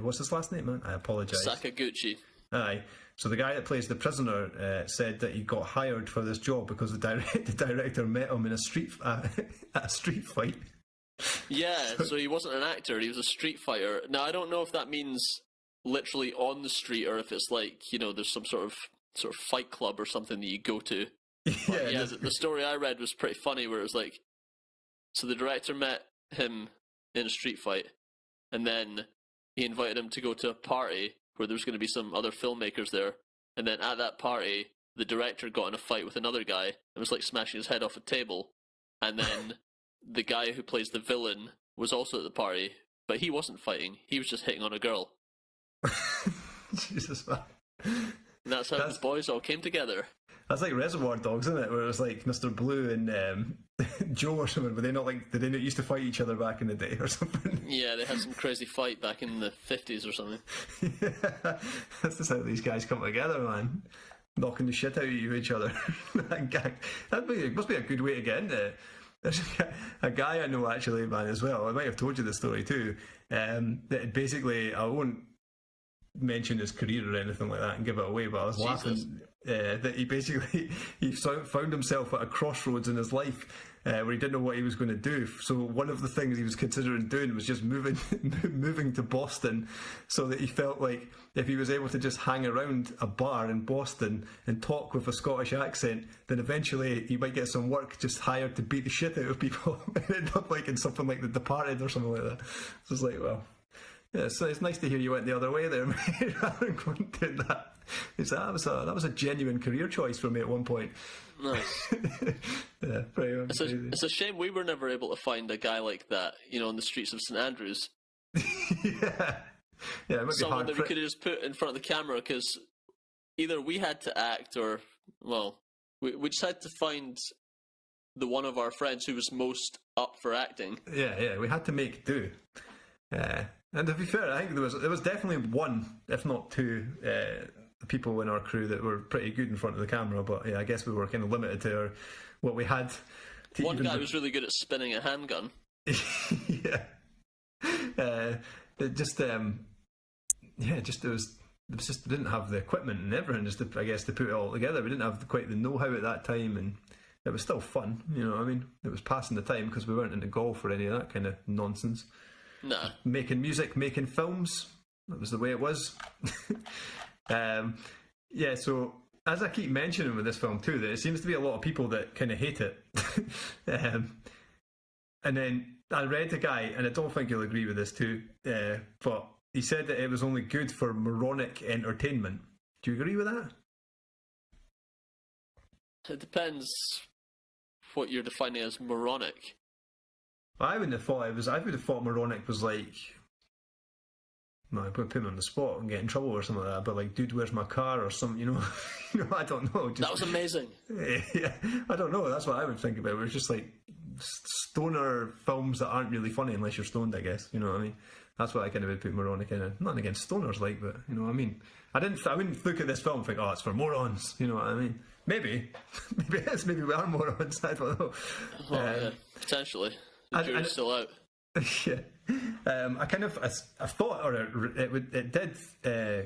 what's his last name, man? I apologise. Sakaguchi. Aye. So the guy that plays the prisoner said that he got hired for this job because the director met him in a street fight. Yeah, so he wasn't an actor, he was a street fighter. Now, I don't know if that means literally on the street or if it's like, you know, there's some sort of fight club or something that you go to. Yeah, the story I read was pretty funny, where it was like, so the director met him in a street fight, and then he invited him to go to a party where there was going to be some other filmmakers there, and then at that party, the director got in a fight with another guy and was like smashing his head off a table, and then the guy who plays the villain was also at the party, but he wasn't fighting, he was just hitting on a girl. Jesus, man. And that's how the boys all came together. That's like Reservoir Dogs, isn't it? Where it was like Mr. Blue and Joe or something, but did they not used to fight each other back in the day or something? Yeah, they had some crazy fight back in the 50s or something. Yeah, that's just how these guys come together, man. Knocking the shit out of each other. That must be a good way to get into it. There's a guy I know actually, man, as well. I might have told you this story too. That basically, I won't mention his career or anything like that and give it away, but I was laughing that he found himself at a crossroads in his life where he didn't know what he was going to do. So one of the things he was considering doing was just moving to Boston, so that he felt like if he was able to just hang around a bar in Boston and talk with a Scottish accent, then eventually he might get some work just hired to beat the shit out of people and end up like in something like The Departed or something like that. So it's like, well, yeah, so it's nice to hear you went the other way there, mate, rather than going to that. That was a genuine career choice for me at one point. Nice. Yeah, it's a shame we were never able to find a guy like that, you know, in the streets of St Andrews. Yeah, it might someone be hard that we could have just put in front of the camera, because either we had to act or, well, we just had to find the one of our friends who was most up for acting. Yeah, we had to make do. And to be fair, I think there was definitely one, if not two, people in our crew that were pretty good in front of the camera. But yeah, I guess we were kind of limited to what we had. One guy was really good at spinning a handgun. Yeah. It just didn't have the equipment and everything. Just to put it all together, we didn't have quite the know-how at that time, and it was still fun. You know what I mean? It was passing the time because we weren't into golf or any of that kind of nonsense. Nah. Making music, making films. That was the way it was. Yeah, so as I keep mentioning with this film too, that it seems to be a lot of people that kind of hate it. And then I read a guy, and I don't think you'll agree with this too, but he said that it was only good for moronic entertainment. Do you agree with that? It depends what you're defining as moronic. I wouldn't have thought it was. I would have thought moronic was like. No, I put him on the spot and get in trouble or something like that. But like, dude, where's my car or something? You know, I don't know. That was amazing. Yeah, I don't know. That's what I would think about. It was just like stoner films that aren't really funny unless you're stoned. I guess you know what I mean. That's what I kind of would put moronic in. Nothing against stoners, like, but you know what I mean. I wouldn't look at this film and think, oh, it's for morons. You know what I mean? Maybe it is. Maybe we are morons. I don't know. Yeah, potentially. The jury's still out. Yeah, I thought, or it did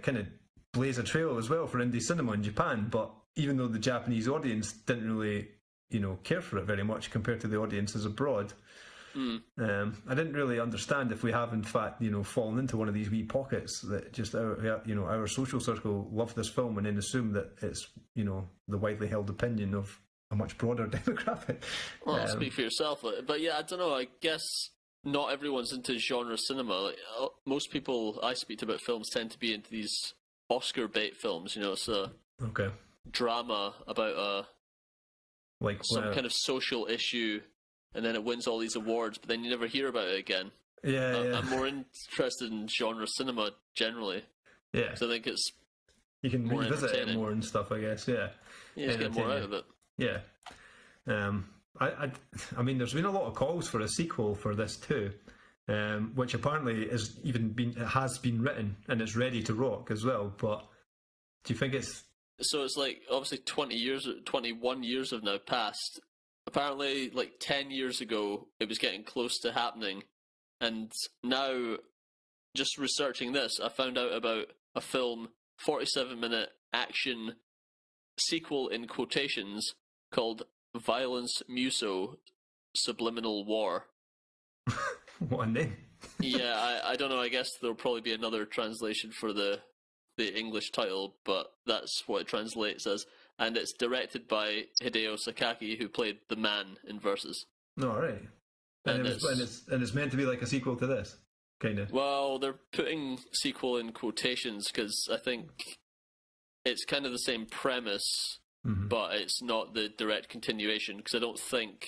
kind of blaze a trail as well for indie cinema in Japan. But even though the Japanese audience didn't really, care for it very much compared to the audiences abroad, I didn't really understand if we have in fact, fallen into one of these wee pockets that just our social circle love this film and then assume that it's the widely held opinion of a much broader demographic. Well, speak for yourself, but yeah, I don't know. I guess not everyone's into genre cinema. Like, most people I speak to about films tend to be into these Oscar bait films. It's a drama about some kind of social issue, and then it wins all these awards, but then you never hear about it again. Yeah, I'm more interested in genre cinema generally. Yeah, so I think it's you can revisit it more and stuff. I guess. Yeah, just get more out of it. Yeah. I mean, there's been a lot of calls for a sequel for this too, which apparently has been written and it's ready to rock as well. But do you think it's? So it's like obviously 21 years have now passed. Apparently, like 10 years ago, it was getting close to happening, and now, just researching this, I found out about a film, 47-minute action sequel in quotations called Violence Muso Subliminal War. What a name. Yeah, I don't know. I guess there'll probably be another translation for the English title, but that's what it translates as. And it's directed by Hideo Sakaki, who played the man in Versus. Oh, right. And it's meant to be like a sequel to this, kind of. Well, they're putting sequel in quotations because I think it's kind of the same premise, but it's not the direct continuation, because I don't think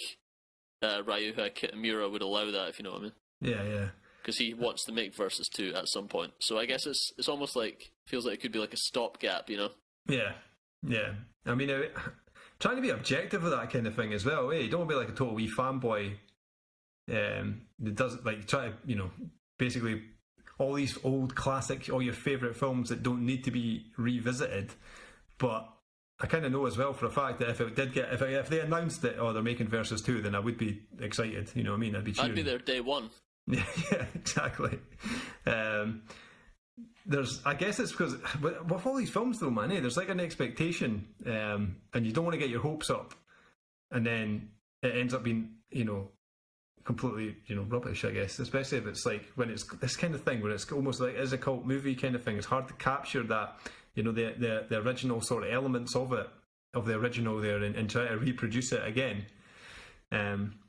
Ryuhei Kitamura would allow that, if you know what I mean. Yeah. Because he wants to make Versus 2 at some point. So I guess it's almost like, feels like it could be like a stopgap, Yeah. I mean, trying to be objective with that kind of thing as well, eh? You don't want to be like a total wee fanboy that doesn't, like, try to, basically all these old classic, all your favourite films that don't need to be revisited. But I kind of know as well for a fact that if they announced that, they're making Versus 2, then I would be excited, you know what I mean? I'd be cheering. I'd be there day one. Yeah, exactly. I guess it's because with all these films though, man, there's like an expectation, and you don't want to get your hopes up, and then it ends up being, completely, rubbish, I guess. Especially if it's like when it's this kind of thing where it's almost like as a cult movie kind of thing. It's hard to capture that, the original sort of elements of it, of the original there, and try to reproduce it again.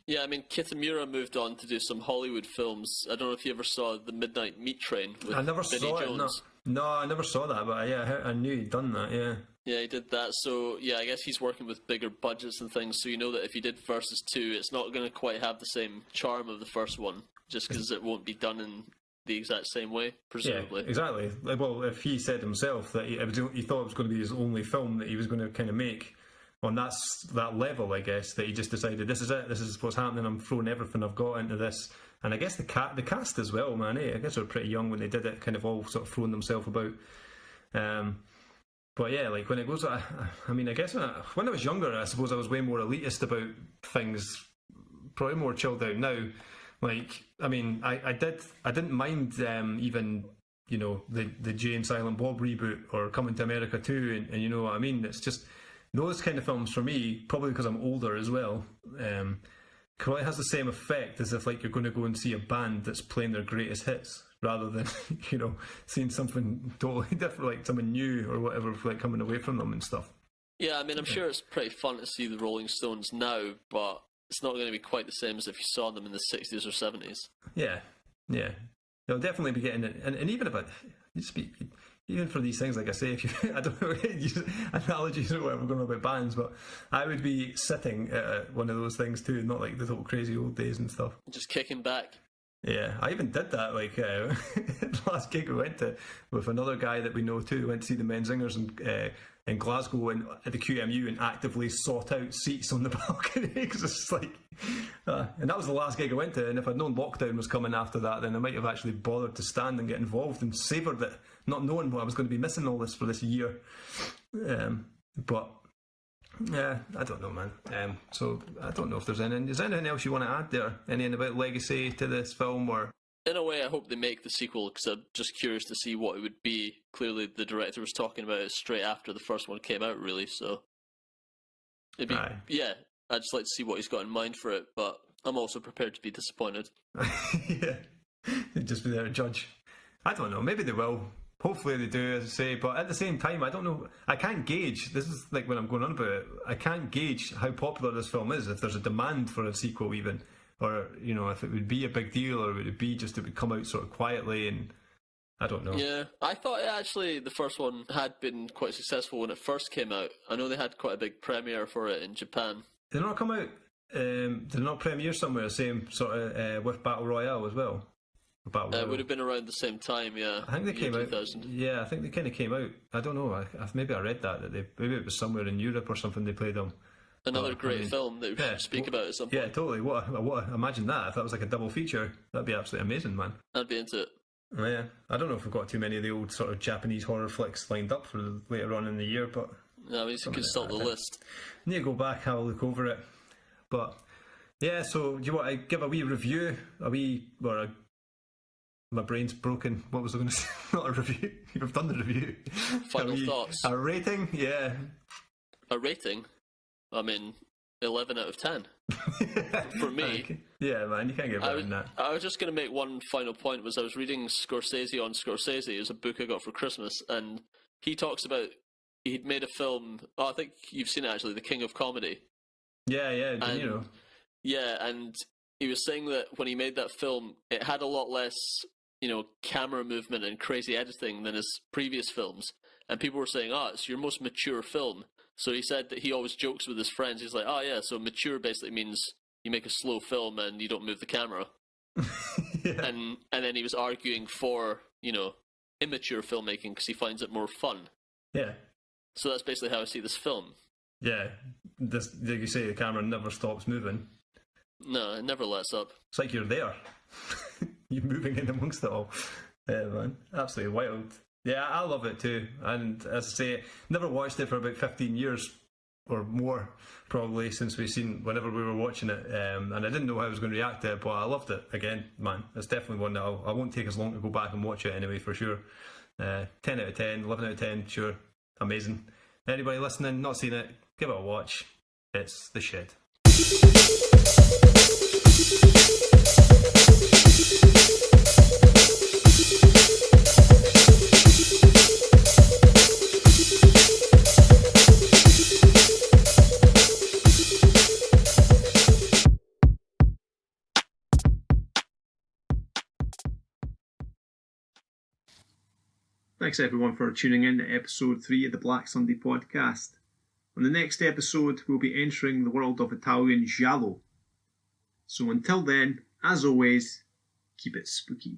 Yeah, I mean, Kitamura moved on to do some Hollywood films. I don't know if you ever saw The Midnight Meat Train with I never Vinnie saw Jones. it. No, I never saw that, but yeah, I knew he'd done that, yeah. Yeah, he did that. So, yeah, I guess he's working with bigger budgets and things, so you know that if he did Versus 2, it's not going to quite have the same charm of the first one, just because it won't be done in the exact same way, presumably. Yeah, exactly. Well, if he said himself that he thought it was going to be his only film that he was going to kind of make on that level, I guess, that he just decided, this is it, this is what's happening, I'm throwing everything I've got into this. And I guess the cast as well, man, I guess they were pretty young when they did it, kind of all sort of throwing themselves about. But yeah, like when it goes, I mean, I guess when I was younger, I suppose I was way more elitist about things, probably more chilled out now. Like, I mean, I didn't mind even, the Jay and Silent Bob reboot or Coming to America 2, and you know what I mean? It's just, those kind of films for me, probably because I'm older as well, probably has the same effect as if like you're going to go and see a band that's playing their greatest hits, rather than seeing something totally different, like something new or whatever, like coming away from them and stuff. Yeah, I mean, I'm sure it's pretty fun to see the Rolling Stones now, but it's not going to be quite the same as if you saw them in the 60s or 70s. Yeah. They'll definitely be getting it, and even if even for these things, like I say, if you, I don't know, use analogies or whatever going on about bands, but I would be sitting at one of those things too, not like the whole crazy old days and stuff. Just kicking back. Yeah, I even did that, like, the last gig we went to with another guy that we know too, went to see the Menzingers in Glasgow and at the QMU and actively sought out seats on the balcony, because it's like, and that was the last gig I went to, and if I'd known lockdown was coming after that, then I might have actually bothered to stand and get involved and savoured it, not knowing what I was going to be missing all this for this year. But yeah, I don't know, man. So I don't know if is there anything else you want to add there? Anything about legacy to this film, or? In a way, I hope they make the sequel, because I'm just curious to see what it would be. Clearly, the director was talking about it straight after the first one came out, really, so it'd be, yeah, I'd just like to see what he's got in mind for it, but I'm also prepared to be disappointed. Yeah, they'd just be there to judge. I don't know, maybe they will. Hopefully they do, as I say, but at the same time, I don't know, I can't gauge, this is like when I'm going on about it, I can't gauge how popular this film is, if there's a demand for a sequel even, or, if it would be a big deal, or would it be just it would come out sort of quietly, and I don't know. Yeah, I thought actually the first one had been quite successful when it first came out. I know they had quite a big premiere for it in Japan. Did it not come out, did it not premiere somewhere, the same sort of, with Battle Royale as well? It would have been around the same time, yeah. I think they came 2000. out. Yeah, I think they kind of came out. I don't know. Maybe I read that maybe it was somewhere in Europe or something they played them. Another great film that we should speak about at some point. Yeah, totally. Imagine that if that was like a double feature. That'd be absolutely amazing, man. I'd be into it. Oh, yeah, I don't know if we've got too many of the old sort of Japanese horror flicks lined up for later on in the year, but yeah, we need to consult the list. Need to go back, have a look over it. But yeah, so do you want to give a wee review? My brain's broken. What was I going to say? Not a review. You've done the review. Final thoughts. A rating? Yeah. A rating? I mean, 11 out of 10. For me. Yeah, man, you can't get better than that. I was just going to make one final point. I was reading Scorsese on Scorsese. It was a book I got for Christmas, and he talks about he'd made a film. I think you've seen it actually, The King of Comedy. Yeah, De Niro. Yeah, and he was saying that when he made that film, it had a lot less, camera movement and crazy editing than his previous films. And people were saying, it's your most mature film. So he said that he always jokes with his friends. He's like, so mature basically means you make a slow film and you don't move the camera. Yeah. And then he was arguing for, immature filmmaking because he finds it more fun. Yeah. So that's basically how I see this film. Yeah. Like you say, the camera never stops moving. No, it never lets up. It's like you're there. You're moving in amongst it all. Yeah, man. Absolutely wild. Yeah, I love it too. And as I say, never watched it for about 15 years or more, probably, since whenever we were watching it. And I didn't know how I was going to react to it, but I loved it. Again, man, it's definitely one that I won't take as long to go back and watch it anyway, for sure. 10 out of 10, 11 out of 10, sure. Amazing. Anybody listening, not seen it, give it a watch. It's the shit. Thanks everyone for tuning in to episode 3 of the Black Sunday podcast. On the next episode, we'll be entering the world of Italian giallo. So until then, as always, keep it spooky.